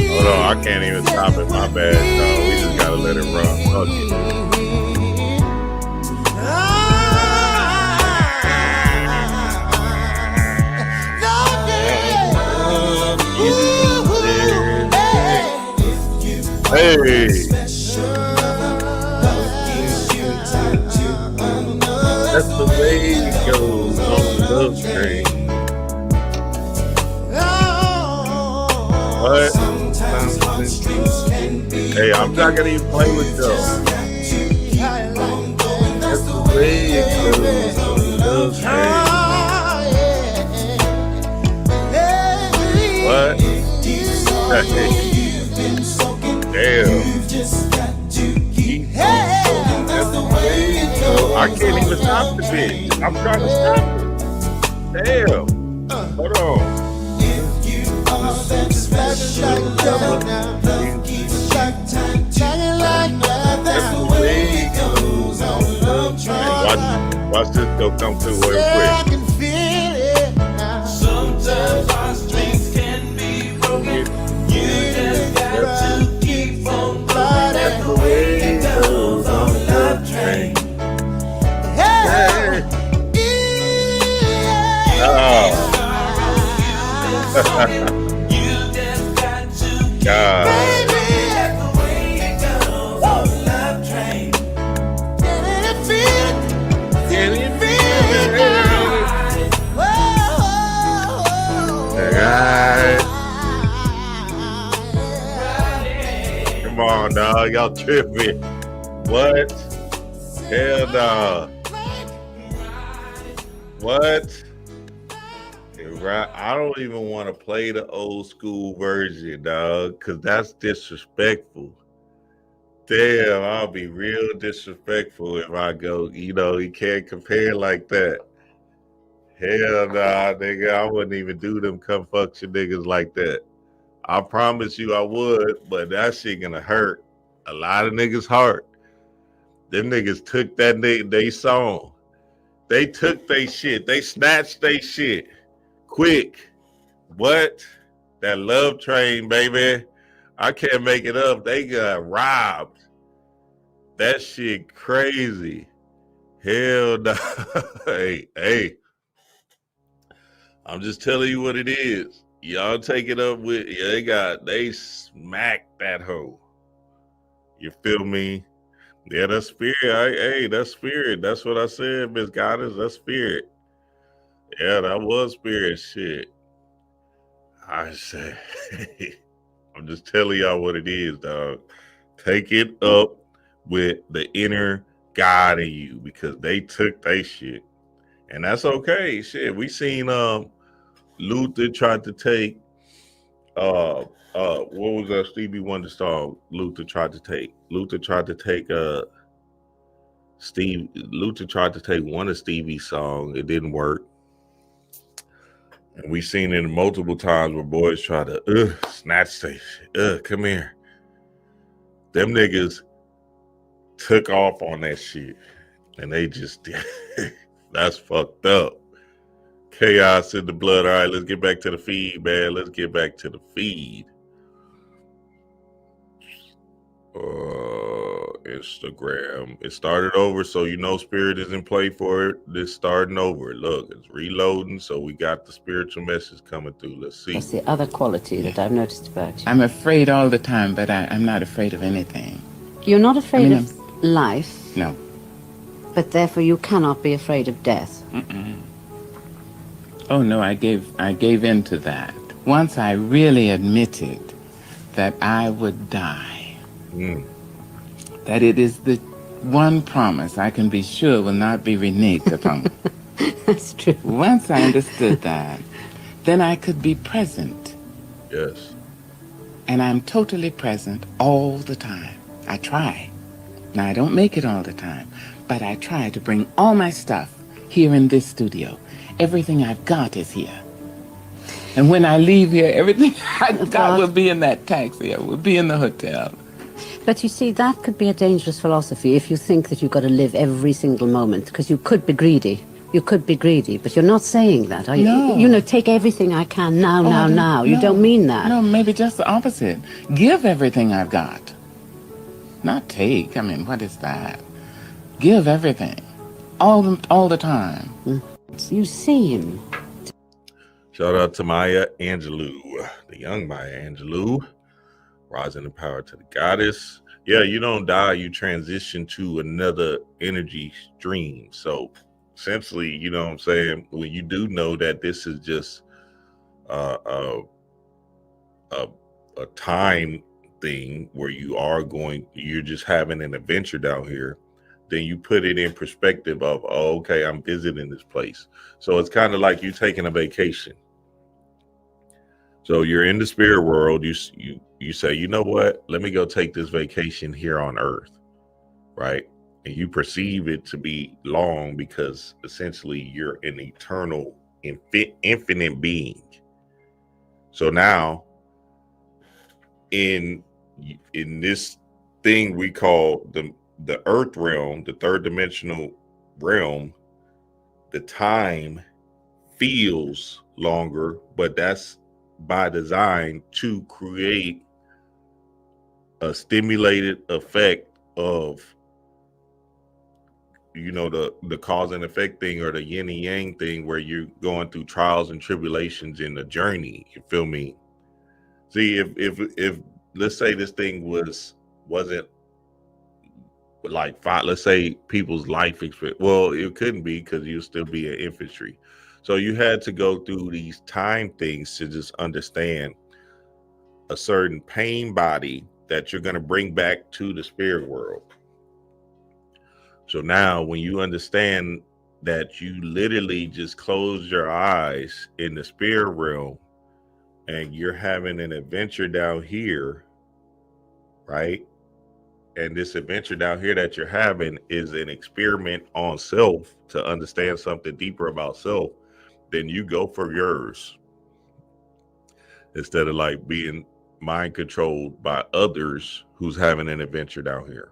Hold on, I can't even stop it. My bad, dog. We just gotta let it run. Fuck it. Hey, that's the way it goes on the love train. What? Hey, I'm not gonna even play with y'all. That's the way it goes on the love train. What? Hey. Damn. That's the way it goes. I can't even stop the bitch. I'm trying to stop it. Damn. Hold on. That's the way it goes on the love train. Watch this go come through real quick. Sometimes our strings can be broken. You just got to keep on blowing. That's the way it goes on the love train. Hey. You just got to keep God. that's the way it goes on the love train. Can you feel it? Alright. Come on, dog. Y'all tripping. What? Hell no. What? I don't even want to play the old school version, dog, because that's disrespectful. Damn, I'll be real disrespectful if I go, you can't compare like that. Hell nah, nigga, I wouldn't even do them come fuck your niggas like that. I promise you I would, but that shit gonna hurt a lot of niggas' heart. Them niggas took they song. They took they shit. They snatched they shit. Quick. What? That love train, baby. I can't make it up. They got robbed. That shit crazy. Hell no. Hey. I'm just telling you what it is. Y'all take it up with, they smacked that hoe. You feel me? Yeah, that's spirit. Hey, that's spirit. That's what I said, Miss Goddess. That's spirit. Yeah, that was spirit shit. I said, I'm just telling y'all what it is, dog. Take it up with the inner God in you because they took they shit. And that's okay. Shit. We seen Luther tried to take what was that Stevie Wonder song Luther tried to take one of Stevie's songs. It didn't work. And we seen it multiple times where boys try to snatch they shit. Come here. Them niggas took off on that shit. And they just did. That's fucked up. Chaos in the blood. All right, let's get back to the feed, man. Let's get back to the feed. Instagram. It started over, so Spirit is in play for it. This starting over. Look, it's reloading, so we got the spiritual message coming through. Let's see. That's the other quality that I've noticed about you. I'm afraid all the time, but I'm not afraid of anything. You're not afraid of life? No. But therefore you cannot be afraid of death? Mm-mm. Oh, no, I gave in to that. Once I really admitted that I would die, that it is the one promise I can be sure will not be reneged upon. That's true. Once I understood that, then I could be present. Yes. And I'm totally present all the time. I try. Now, I don't make it all the time, but I try to bring all my stuff here in this studio. Everything I've got is here. And when I leave here, everything I got will be in that taxi. It will be in the hotel. But you see, that could be a dangerous philosophy if you think that you've got to live every single moment, because you could be greedy. You could be greedy, but you're not saying that, are you? No. Take everything I can now. No, You don't mean that. No, maybe just the opposite. Give everything I've got. Not take. I mean, what is that? Give everything. All the time. You see him. Shout out to Maya Angelou, the young Maya Angelou. Rising in power to the goddess. Yeah, you don't die, you transition to another energy stream. So essentially, you know what I'm saying, when you do know that this is just uh, a a time thing where you're just having an adventure down here, then you put it in perspective of, oh, okay, I'm visiting this place. So it's kind of like you taking a vacation. So you're in the spirit world. You say, you know what? Let me go take this vacation here on Earth, right? And you perceive it to be long because essentially you're an eternal, infinite being. So now, in this thing we call the Earth realm, the third dimensional realm, the time feels longer, but that's by design to create a stimulated effect of, you know, the cause and effect thing, or the yin and yang thing, where you're going through trials and tribulations in the journey. You feel me? See, if let's say this thing wasn't like five, let's say people's life experience. Well, it couldn't be, because you'll still be an infantry. So you had to go through these time things to just understand a certain pain body that you're going to bring back to the spirit world. So now when you understand that you literally just close your eyes in the spirit realm and you're having an adventure down here, right? And this adventure down here that you're having is an experiment on self to understand something deeper about self, then you go for yours instead of like being mind controlled by others who's having an adventure down here.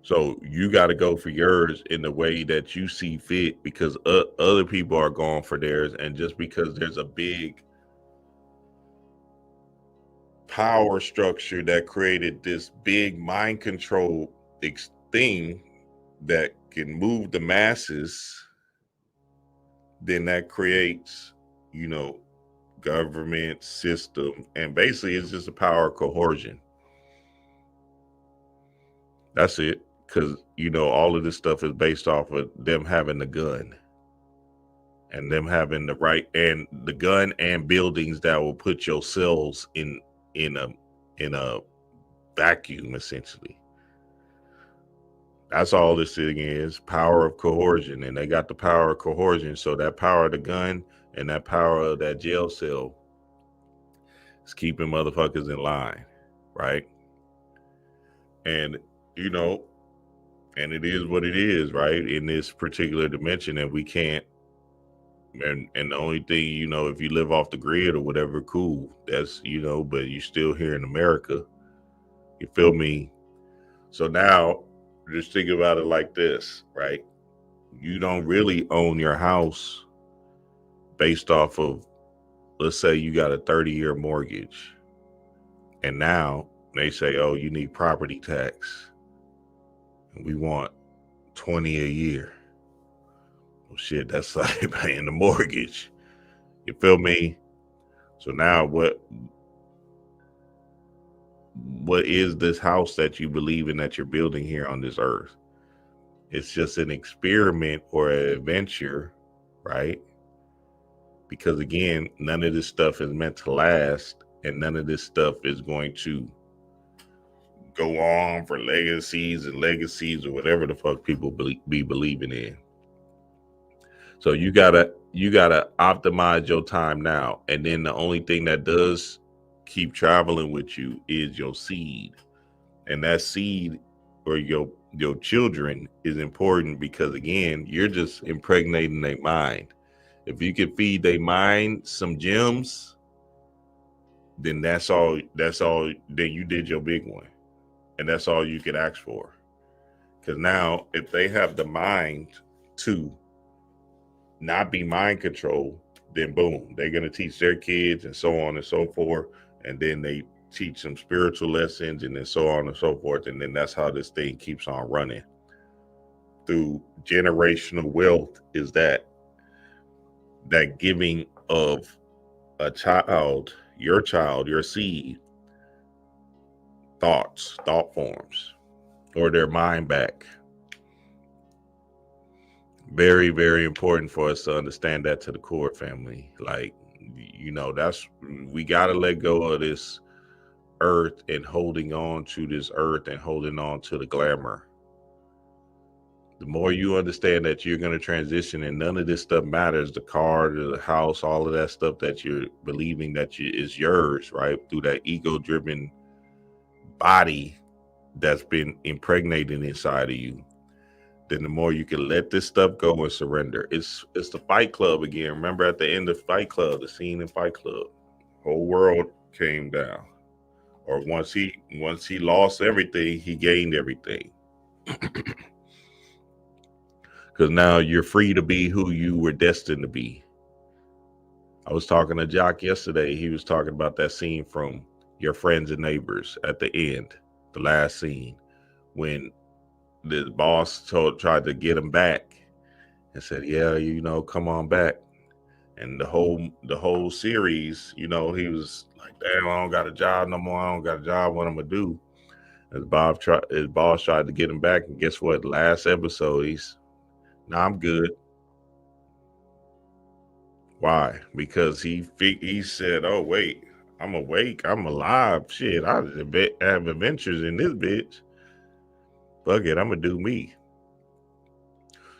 So you got to go for yours in the way that you see fit, because other people are going for theirs. And just because there's a big power structure that created this big mind control thing that can move the masses, then that creates, you know, government system, and basically it's just a power of coercion. That's it. Because, you know, all of this stuff is based off of them having the gun and them having the right, and the gun and buildings that will put your cells in a vacuum, essentially. That's all this thing is, power of coercion. And they got the power of coercion. So that power of the gun and that power of that jail cell is keeping motherfuckers in line, right? And, you know, and it is what it is, right? In this particular dimension, and we can't, and the only thing, you know, if you live off the grid or whatever, cool. That's, you know, but you still here in America. You feel me? So now, just think about it like this, right? You don't really own your house based off of, let's say you got a 30-year mortgage. And now they say, oh, you need property tax. And we want 20 a year. Well, shit, that's like paying the mortgage. You feel me? So now what is this house that you believe in that you're building here on this earth? It's just an experiment or an adventure, right? Because again, none of this stuff is meant to last, and none of this stuff is going to go on for legacies and legacies or whatever the fuck people be believing in. So you gotta optimize your time now. And then the only thing that does keep traveling with you is your seed. And that seed, or your children, is important, because again, you're just impregnating their mind. If you can feed their mind some gems, then that's all, then you did your big one. And that's all you could ask for. Because now, if they have the mind to not be mind controlled, then boom, they're going to teach their kids, and so on and so forth. And then they teach them spiritual lessons, and then so on and so forth. And then that's how this thing keeps on running. Through generational wealth is that giving of a child, your child, your seed, thought forms, or their mind back. Very, very important for us to understand that to the core, family. Like, we got to let go of this earth and holding on to this earth and holding on to the glamour. The more you understand that you're going to transition and none of this stuff matters, the car, the house, all of that stuff that you're believing that is yours, right? Through that ego-driven body that's been impregnated inside of you, then the more you can let this stuff go and surrender. It's the Fight Club again. Remember at the end of Fight Club, the scene in Fight Club, whole world came down. Or once he lost everything, he gained everything. Because now you're free to be who you were destined to be. I was talking to Jock yesterday. He was talking about that scene from Your Friends and Neighbors at the end, the last scene, when the boss tried to get him back and said, yeah, come on back. And the whole series, he was like, damn, I don't got a job no more. I don't got a job. What I'm going to do? His boss tried to get him back. And guess what? Last episode, I'm good. Why? Because he said, oh, wait, I'm awake. I'm alive. Shit, I have adventures in this bitch. Fuck it, I'm going to do me.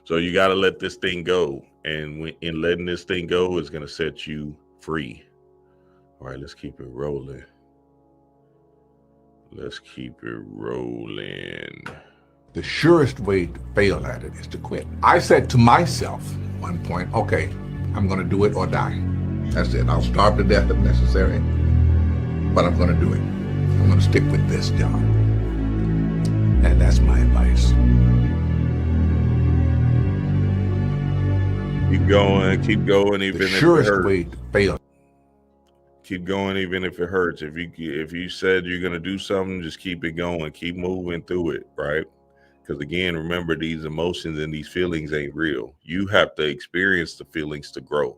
So you got to let this thing go. And in letting this thing go is going to set you free. All right, let's keep it rolling. Let's keep it rolling. The surest way to fail at it is to quit. I said to myself at one point, okay, I'm going to do it or die. That's it. I'll starve to death if necessary, but I'm going to do it. I'm going to stick with this job. And that's my advice. Keep going, even the if surest it hurts. way to fail. Keep going, even if it hurts. If you said you're going to do something, just keep it going. Keep moving through it, right? Because again, remember, these emotions and these feelings ain't real. You have to experience the feelings to grow.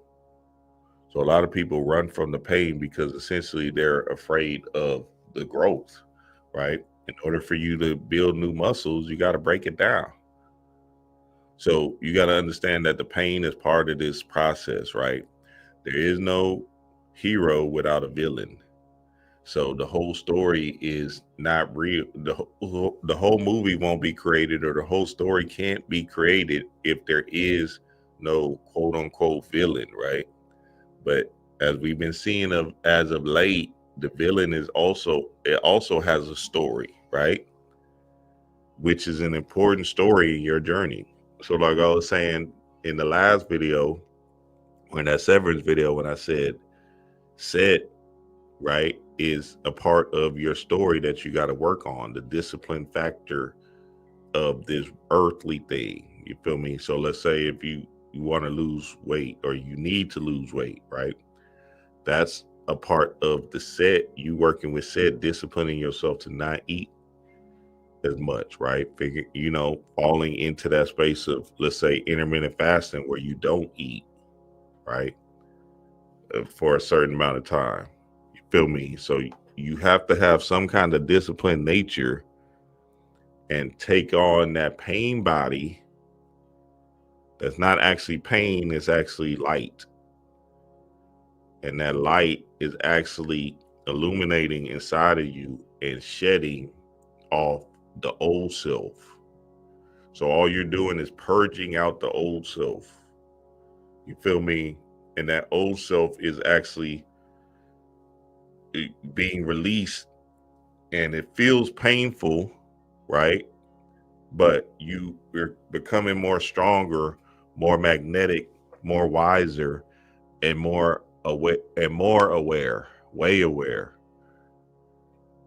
So a lot of people run from the pain because essentially they're afraid of the growth, right? In order for you to build new muscles, you got to break it down. So you got to understand that the pain is part of this process, right? There is no hero without a villain. So the whole story is not real. The whole movie won't be created, or the whole story can't be created if there is no quote unquote villain, right? But as we've been seeing as of late, the villain also has a story, right? Which is an important story in your journey. So like I was saying in the last video, or in that Severance video, when I said, right, is a part of your story that you got to work on, the discipline factor of this earthly thing. You feel me? So let's say if you want to lose weight, or you need to lose weight, right? That's a part of the set. You working with disciplining yourself to not eat as much, right? Falling into that space of, let's say, intermittent fasting, where you don't eat, right, for a certain amount of time. You feel me? So you have to have some kind of disciplined nature and take on that pain body that's not actually pain, it's actually light. And that light is actually illuminating inside of you and shedding off the old self. So all you're doing is purging out the old self. You feel me? And that old self is actually being released, and it feels painful, right? But you're becoming more stronger, more magnetic, more wiser, and more aware, way aware.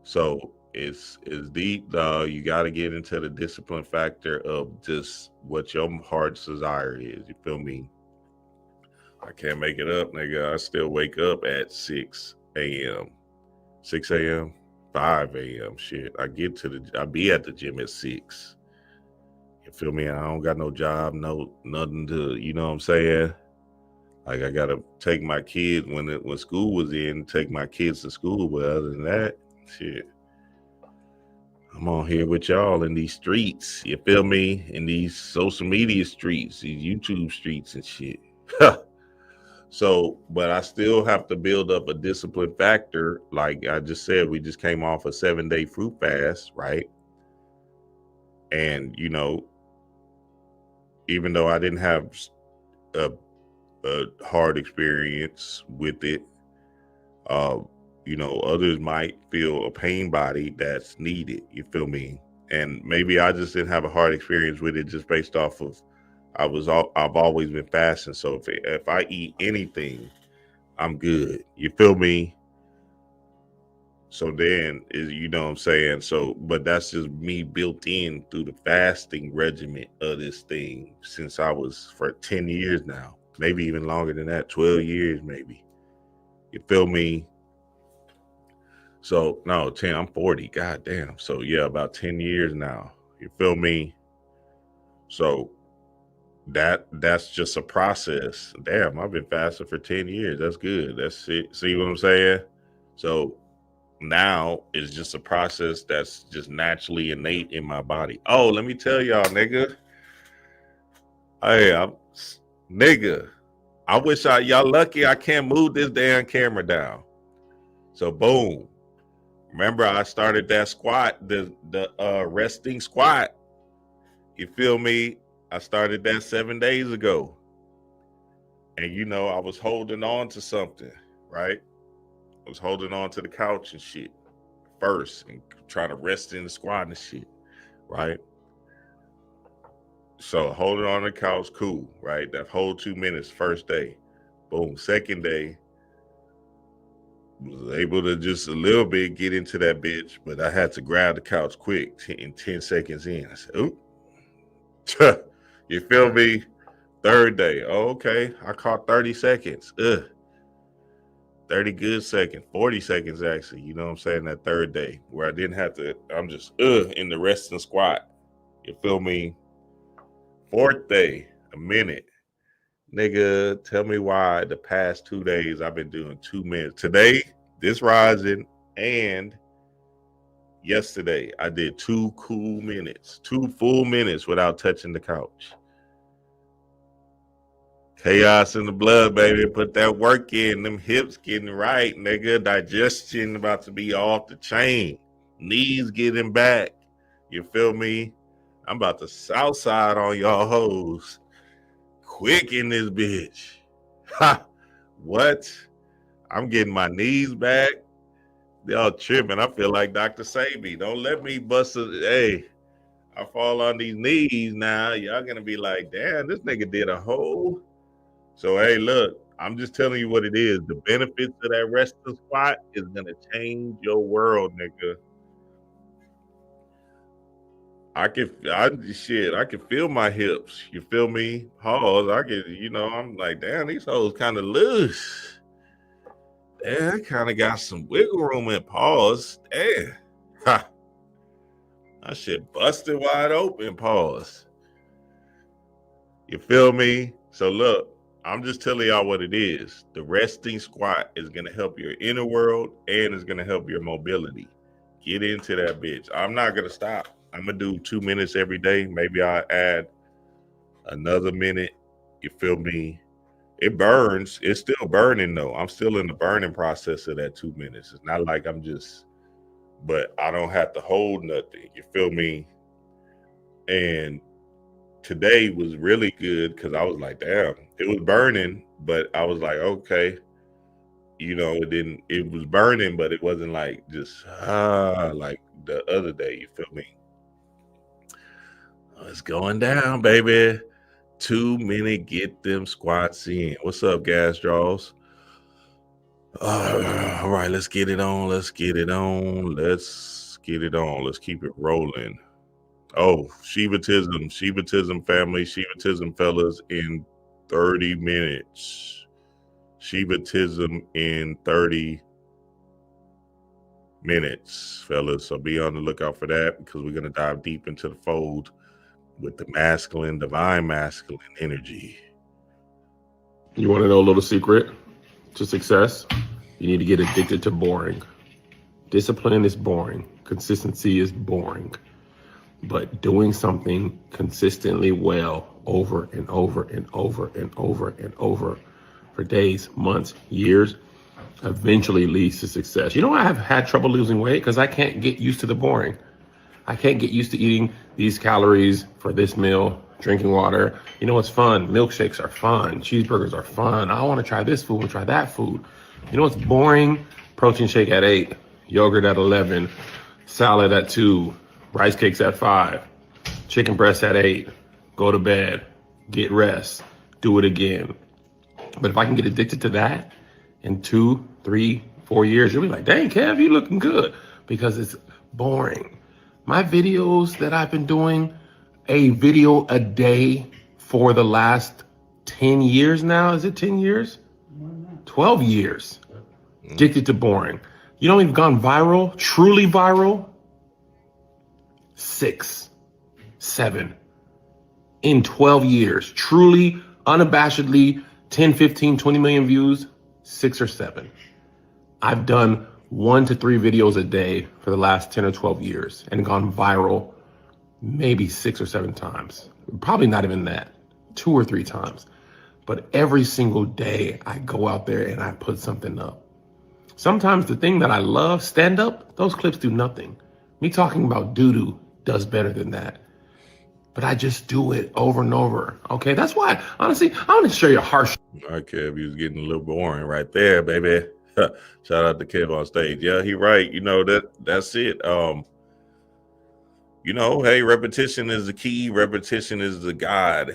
So it's deep, dog. You got to get into the discipline factor of just what your heart's desire is. You feel me? I can't make it up, nigga. I still wake up at 6 a.m., 5 a.m. Shit. I be at the gym at 6. You feel me? I don't got no job, nothing to, you know what I'm saying? Like I gotta take my kids when school was in, take my kids to school. But other than that, shit, I'm on here with y'all in these streets. You feel me? In these social media streets, these YouTube streets and shit. So, but I still have to build up a discipline factor. Like I just said, we just came off a 7-day fruit fast, right? And you know, even though I didn't have a hard experience with it, you know, others might feel a pain body that's needed. You feel me? And maybe I just didn't have a hard experience with it just based off of I've always been fasting. So if I eat anything, I'm good. You feel me? So then is, you know what I'm saying? So, but that's just me built in through the fasting regimen of this thing since I was for 10 years now, maybe even longer than that, 12 years, maybe. You feel me? So no, 10, I'm 40. God damn. So yeah, about 10 years now. You feel me? So that's just a process. Damn, I've been fasting for 10 years. That's good. That's it. See what I'm saying? So now it's just a process that's just naturally innate in my body. Oh, let me tell y'all, nigga. Hey, nigga. I wish y'all lucky I can't move this damn camera down. So boom. Remember, I started that squat, the resting squat. You feel me? I started that 7 days ago. And you know, I was holding on to something, right? I was holding on to the couch and shit first and trying to rest in the squat and shit, right? So holding on the couch, cool, right? That whole 2 minutes, first day. Boom. Second day, was able to just a little bit get into that bitch, but I had to grab the couch quick in 10 seconds in. I said, oop. You feel me? Third day. Oh, okay. I caught 30 seconds. 30 good seconds, 40 seconds actually. You know what I'm saying? That third day where I didn't have to, I'm just in the resting squat. You feel me? Fourth day, a minute. Nigga, tell me why the past 2 days I've been doing 2 minutes. Today, this rising, and yesterday I did 2 cool minutes, 2 full minutes without touching the couch. Chaos in the blood, baby. Put that work in. Them hips getting right, nigga. Digestion about to be off the chain. Knees getting back. You feel me? I'm about to south side on y'all hoes. Quick in this bitch. Ha! What? I'm getting my knees back. Y'all tripping. I feel like Dr. Sabi. Don't let me bust a, hey, I fall on these knees now. Y'all gonna be like, damn, this nigga did a whole. So, hey, look, I'm just telling you what it is. The benefits of that resting squat is going to change your world, nigga. I can feel my hips. You feel me? Pause. I'm like, damn, these hoes kind of loose. Damn, I kind of got some wiggle room in pause. Damn. Ha. That shit busted wide open, pause. You feel me? So, look. I'm just telling y'all what it is. The resting squat is going to help your inner world and it's going to help your mobility. Get into that bitch. I'm not going to stop. I'm going to do 2 minutes every day. Maybe I'll add another minute. You feel me? It burns. It's still burning though. I'm still in the burning process of that 2 minutes. It's not like but I don't have to hold nothing. You feel me? And today was really good because I was like, damn, it was burning, but I was like, okay, it was burning, but it wasn't like just like the other day. You feel me? It's going down, baby. 2 minute, get them squats in. What's up, gas draws? All right, let's get it on. Let's keep it rolling. Oh, Shivatism family, Shivatism fellas in 30 minutes. Shivatism in 30 minutes, fellas. So be on the lookout for that because we're going to dive deep into the fold with the divine masculine energy. You want to know a little secret to success? You need to get addicted to boring. Discipline is boring. Consistency is boring. But doing something consistently well over and over and over and over and over for days, months, years, eventually leads to success. You know, I have had trouble losing weight because I can't get used to the boring. I can't get used to eating these calories for this meal, drinking water. You know what's fun? Milkshakes are fun. Cheeseburgers are fun. I want to try this food and try that food. You know what's boring? Protein shake at 8, yogurt at 11, salad at 2, rice cakes at 5, chicken breast at 8, go to bed, get rest, do it again. But if I can get addicted to that in 2, 3, 4 years, you'll be like, dang, Kev, you looking good, because it's boring. My videos that I've been doing a video a day for the last 10 years now. Is it 10 years? 12 years. Addicted to boring. You know, we've gone viral, truly viral. 6, 7 in 12 years. Truly, unabashedly, 10, 15, 20 million views, 6 or 7. I've done 1 to 3 videos a day for the last 10 or 12 years and gone viral maybe 6 or 7 times. Probably not even that, 2 or 3 times. But every single day I go out there and I put something up. Sometimes the thing that I love, stand up, those clips do nothing. Me talking about doo-doo does better than that. But I just do it over and over. Okay, that's why, honestly, I want to show you a harsh. All right, Kev, he was getting a little boring right there, baby. Shout out to Kev on stage. Yeah, he right. You know, that's it. You know, hey, repetition is the key. Repetition is God.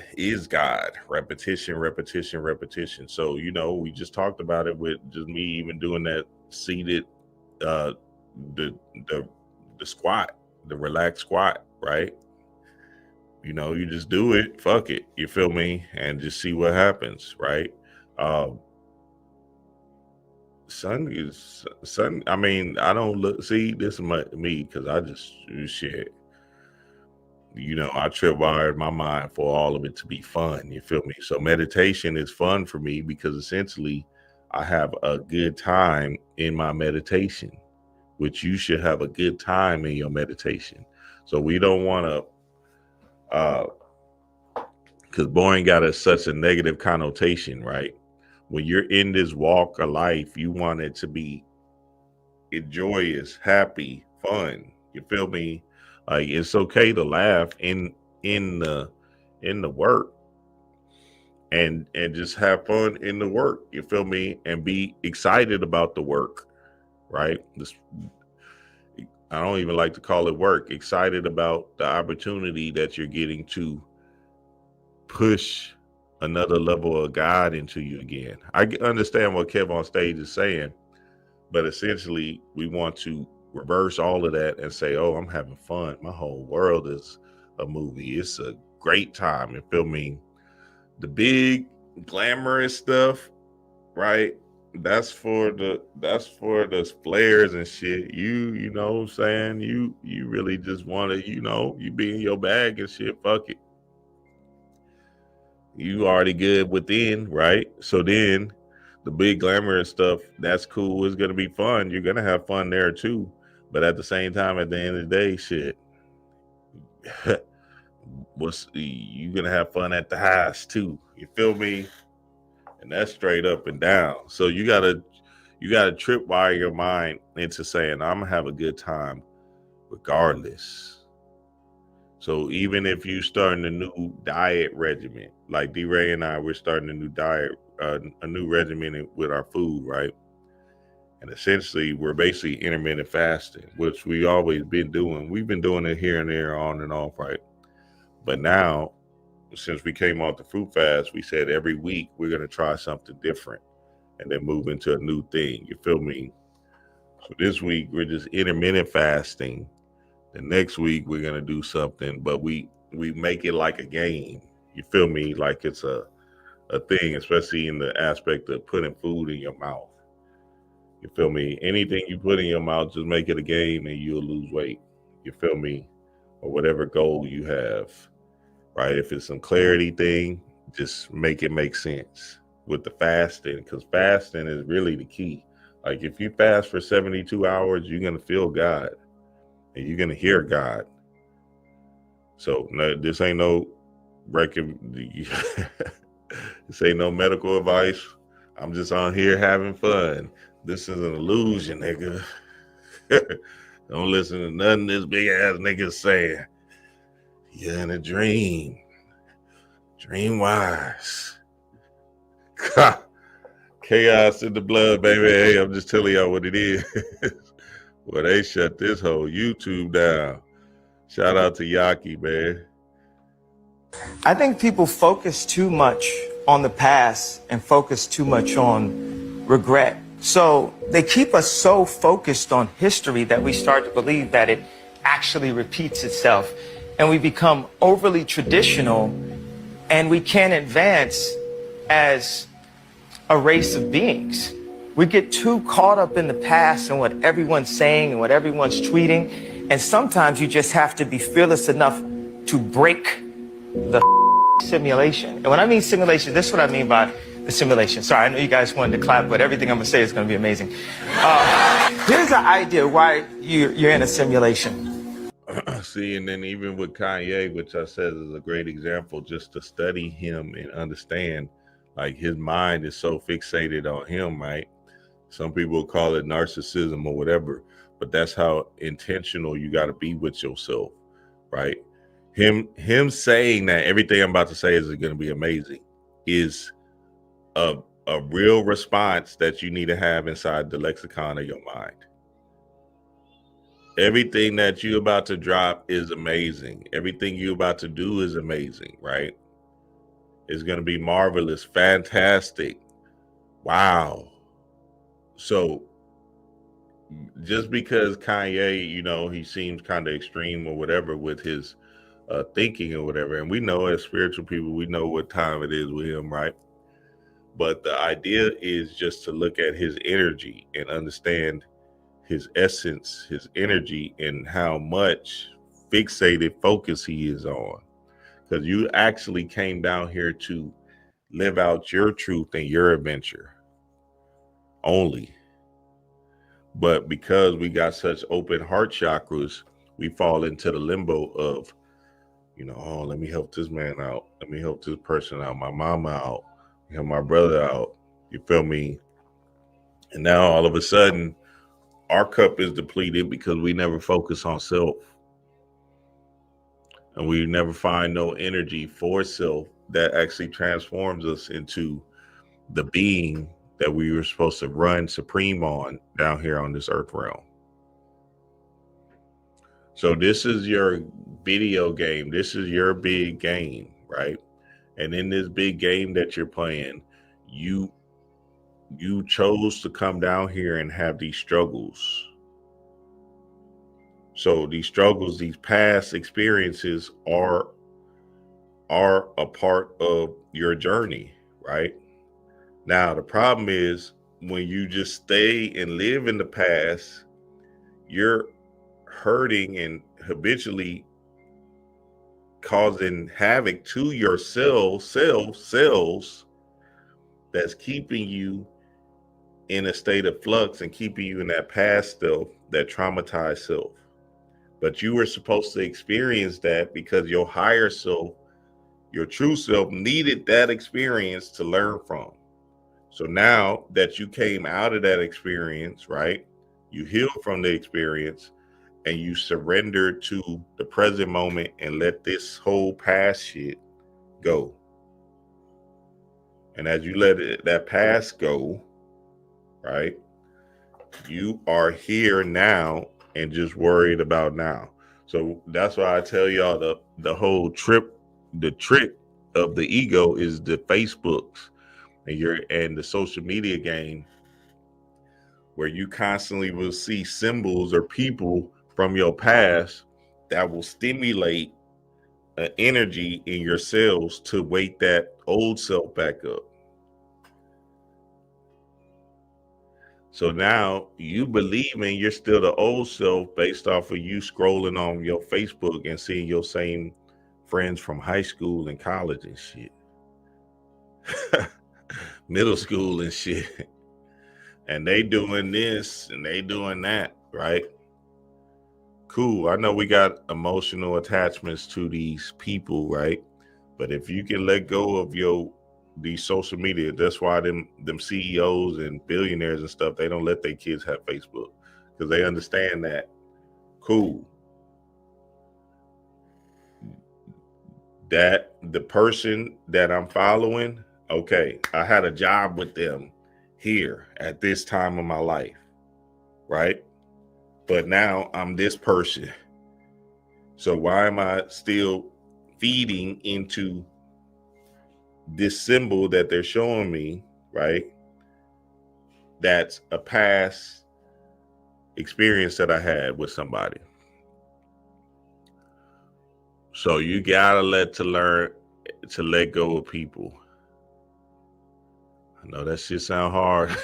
Repetition, repetition, repetition. So, you know, we just talked about it with just me even doing that seated, the squat, the relaxed squat, right? You know, you just do it, fuck it, you feel me? And just see what happens, right? Son, I mean, I don't look, see, this is me, because I just, shit. You know, I trip wired my mind for all of it to be fun, you feel me? So meditation is fun for me because essentially I have a good time in my meditation, which you should have a good time in your meditation. So we don't want to, because boring got such a negative connotation, right? When you're in this walk of life, you want it to be joyous, happy, fun. You feel me? Like, it's okay to laugh in the work and just have fun in the work. You feel me? And be excited about the work, right? I don't even like to call it work. Excited about the opportunity that you're getting to push another level of God into you again. I understand what Kev on stage is saying, but essentially we want to reverse all of that and say, oh, I'm having fun. My whole world is a movie. It's a great time. You feel me? The big glamorous stuff, right? That's for the flares and shit. You know what I'm saying? You really just want to, you know, you be in your bag and shit. Fuck it. You already good within, right? So then the big glamorous stuff, that's cool. It's going to be fun. You're going to have fun there too. But at the same time, at the end of the day, shit, you're going to have fun at the highs too. You feel me? And that's straight up and down. So you got to tripwire your mind into saying, I'm going to have a good time regardless. So even if you starting a new diet regimen, like D-Ray and I, we're starting a new diet, a new regimen with our food, right? And essentially, we're basically intermittent fasting, which we always been doing. We've been doing it here and there, on and off, right? But now, since we came off the fruit fast, we said every week we're going to try something different and then move into a new thing. You feel me? So this week, we're just intermittent fasting. The next week we're gonna do something, but we make it like a game. You feel me? Like it's a thing, especially in the aspect of putting food in your mouth. You feel me? Anything you put in your mouth, just make it a game and you'll lose weight. You feel me? Or whatever goal you have, right? If it's some clarity thing, just make it make sense. with the fasting, because fasting is really the key. Like if you fast for 72 hours, you're going to feel God and you're going to hear God. So no, this ain't no this ain't no medical advice. I'm just on here having fun. This is an illusion, nigga. Don't listen to nothing this big ass nigga saying. You're in a dream. Dream wise. Chaos in the blood, baby. Hey, I'm just telling y'all what it is. Well, they shut this whole YouTube down. Shout out to Yaki, man. I think people focus too much on the past and focus too much on regret. So they keep us so focused on history that we start to believe that it actually repeats itself. And we become overly traditional and we can't advance as a race of beings. We get too caught up in the past and what everyone's saying and what everyone's tweeting. And sometimes you just have to be fearless enough to break the simulation. And when I mean simulation, this is what I mean by the simulation. Sorry, I know you guys wanted to clap, but everything I'm gonna say is gonna be amazing. Here's the idea why you're in a simulation. See, and then even with Kanye, which I said is a great example, just to study him and understand, like his mind is so fixated on him, right? Some people call it narcissism or whatever, but that's how intentional you got to be with yourself, right? Him saying that everything I'm about to say is going to be amazing is a real response that you need to have inside the lexicon of your mind. Everything that you're about to drop is amazing. Everything you're about to do is amazing, right? It's going to be marvelous, fantastic. Wow. So just because Kanye, you know, he seems kind of extreme or whatever with his thinking or whatever, and we know as spiritual people, we know what time it is with him, right? But the idea is just to look at his energy and understand his essence, his energy, and how much fixated focus he is on. Because you actually came down here to live out your truth and your adventure only. But because we got such open heart chakras, we fall into the limbo of, you know, oh, let me help this man out. Let me help this person out, my mama out, help my brother out. You feel me? And now all of a sudden, our cup is depleted because we never focus on self. And we never find no energy for self that actually transforms us into the being that we were supposed to run supreme on down here on this earth realm. So this is your video game. This is your big game, right? And in this big game that you're playing, you chose to come down here and have these struggles. So these struggles, these past experiences are a part of your journey, right? Now, the problem is when you just stay and live in the past, you're hurting and habitually causing havoc to your cells that's keeping you in a state of flux and keeping you in that past self, that traumatized self. But you were supposed to experience that because your higher self, your true self, needed that experience to learn from. So now that you came out of that experience, right? You healed from the experience and you surrender to the present moment and let this whole past shit go. And as you let that past go, right? You are here now and just worried about now. So that's why I tell y'all the whole trip, the trick of the ego is the Facebooks and the social media game, where you constantly will see symbols or people from your past that will stimulate an energy in your cells to wake that old self back up. So now you believe in you're still the old self based off of you scrolling on your Facebook and seeing your same friends from high school and college and shit. middle school and shit. And they doing this and they doing that, right? Cool. I know we got emotional attachments to these people, right? But if you can let go of these social media, that's why them CEOs and billionaires and stuff, they don't let their kids have Facebook because they understand that. Cool. That the person that I'm following, okay, I had a job with them here at this time of my life, right? But now I'm this person. So why am I still feeding into this symbol that they're showing me, right? That's a past experience that I had with somebody. So you gotta learn to let go of people. I know that shit sound hard,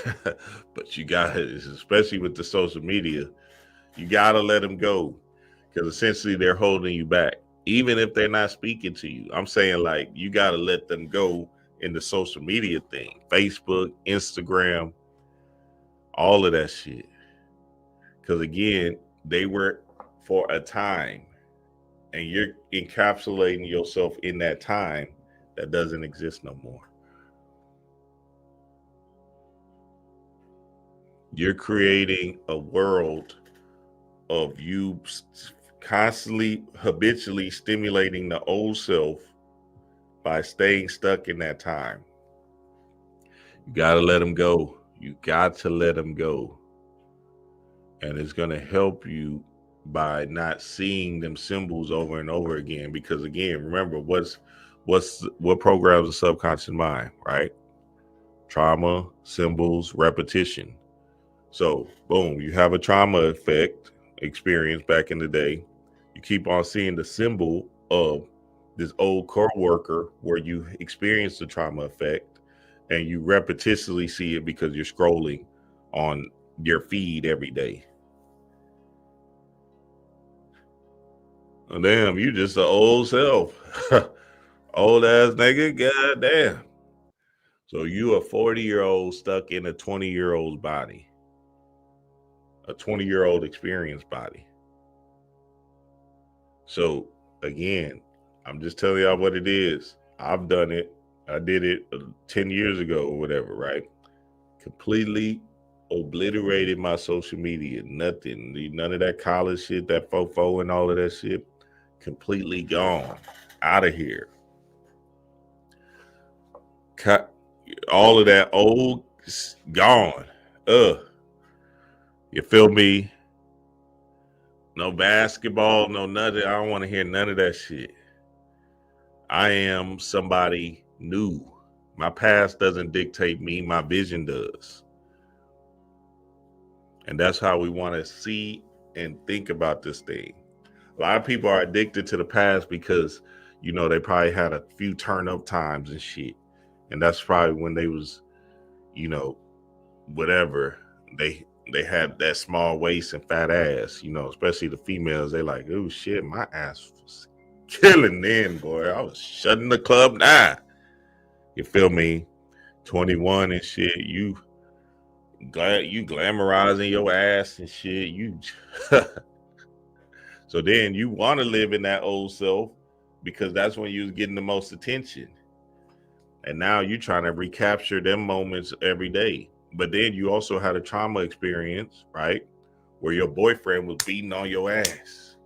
but you gotta, especially with the social media, you gotta let them go because essentially they're holding you back. Even if they're not speaking to you, I'm saying like you gotta let them go in the social media thing, Facebook, Instagram, all of that shit. Because again, they were for a time. And you're encapsulating yourself in that time that doesn't exist no more. You're creating a world of you constantly, habitually stimulating the old self by staying stuck in that time. You got to let them go. You got to let them go. And it's going to help you by not seeing them symbols over and over again, because again, remember what programs the subconscious mind, right? Trauma, symbols, repetition. So boom, you have a trauma effect experience back in the day. You keep on seeing the symbol of this old co-worker where you experience the trauma effect, and you repetitively see it because you're scrolling on your feed every day. Oh, damn, you just an old self. Old ass nigga, goddamn. So you a 40-year-old stuck in a 20-year-old's body. A 20-year-old experienced body. So again, I'm just telling y'all what it is. I've done it. I did it 10 years ago or whatever, right? Completely obliterated my social media. Nothing. None of that college shit, that fofo and all of that shit. Completely gone. Out of here. Cut all of that old gone. You feel me? No basketball, no nothing. I don't want to hear none of that shit. I am somebody new. My past doesn't dictate me. My vision does. And that's how we want to see and think about this thing. A lot of people are addicted to the past because, you know, they probably had a few turn up times and shit. And that's probably when they was, you know, whatever. They had that small waist and fat ass, you know, especially the females. They like, oh shit, my ass was killing then, boy. I was shutting the club down. You feel me? 21 and shit. You glamorizing your ass and shit. You so then you want to live in that old self because that's when you was getting the most attention. And now you're trying to recapture them moments every day. But then you also had a trauma experience, right? Where your boyfriend was beating on your ass.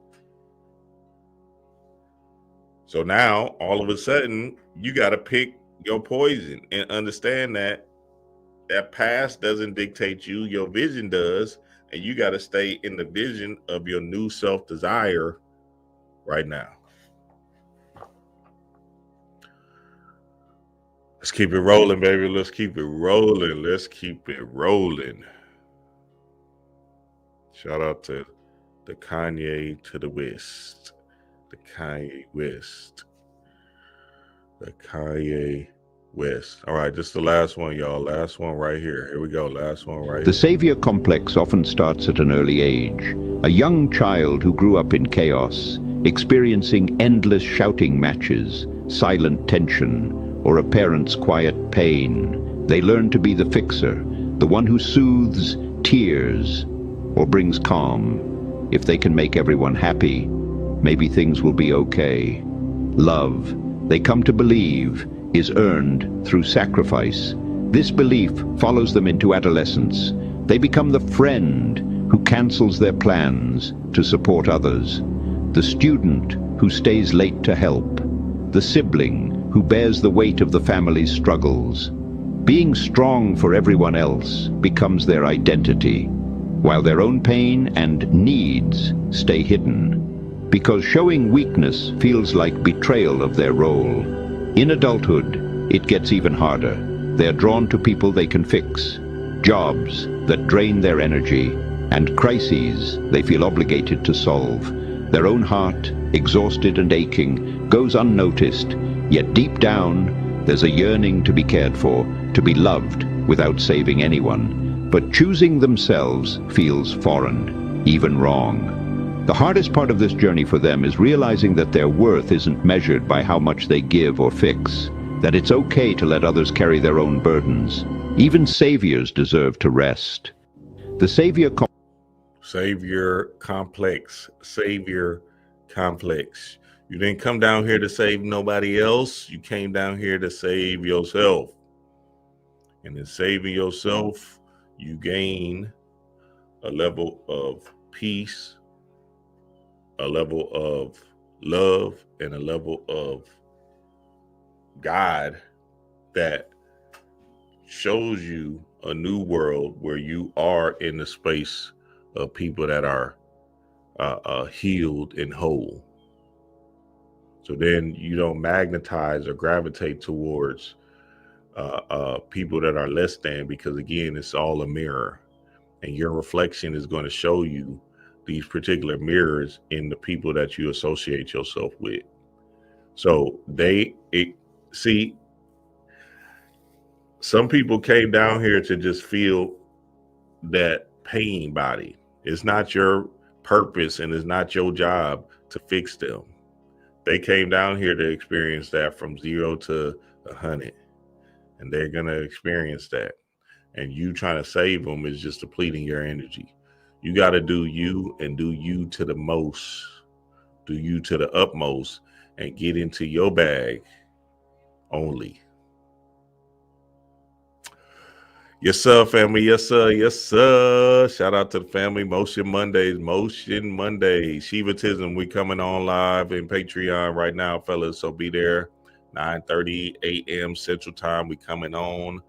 So now all of a sudden you got to pick your poison and understand that that past doesn't dictate you. Your vision does. And you got to stay in the vision of your new self-desire right now. Let's keep it rolling, baby. Let's keep it rolling. Let's keep it rolling. Shout out to the Kanye to the West. The Kanye West. The Kanye West. All right, this is the last one, y'all. Last one right here. Here we go. Last one right here. The savior complex often starts at an early age. A young child who grew up in chaos, experiencing endless shouting matches, silent tension, or a parent's quiet pain, They learn to be the fixer, the one who soothes tears or brings calm. If they can make everyone happy, maybe things will be okay. Love, they come to believe, is earned through sacrifice. This belief follows them into adolescence. They become the friend who cancels their plans to support others, the student who stays late to help, the sibling who bears the weight of the family's struggles. Being strong for everyone else becomes their identity, while their own pain and needs stay hidden, because showing weakness feels like betrayal of their role. In adulthood, it gets even harder. They're drawn to people they can fix, jobs that drain their energy, and crises they feel obligated to solve. Their own heart, exhausted and aching, goes unnoticed, yet deep down, there's a yearning to be cared for, to be loved without saving anyone. But choosing themselves feels foreign, even wrong. The hardest part of this journey for them is realizing that their worth isn't measured by how much they give or fix, that it's okay to let others carry their own burdens. Even saviors deserve to rest. The savior complex. You didn't come down here to save nobody else. You came down here to save yourself. And in saving yourself, you gain a level of peace, a level of love, and a level of God that shows you a new world where you are in the space of people that are healed and whole. So then you don't magnetize or gravitate towards people that are less than, because again, it's all a mirror, and your reflection is going to show you these particular mirrors in the people that you associate yourself with. So some people came down here to just feel that pain body. It's not your purpose and it's not your job to fix them. They came down here to experience that from 0 to 100, and they're going to experience that. And you trying to save them is just depleting your energy. You got to do you, and do you to the most, do you to the utmost, and get into your bag only. Yes, sir, family. Yes, sir. Yes, sir. Shout out to the family. Motion Mondays. Shivatism. We coming on live in Patreon right now, fellas. So be there. 9:30 a.m. Central Time. We coming on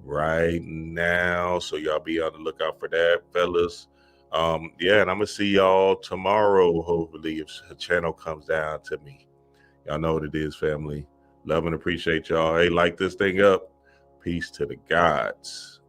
right now. So y'all be on the lookout for that, fellas. Yeah, and I'm gonna see y'all tomorrow, hopefully, if the channel comes down to me. Y'all know what it is, family. Love and appreciate y'all. Hey, like this thing up. Peace to the gods.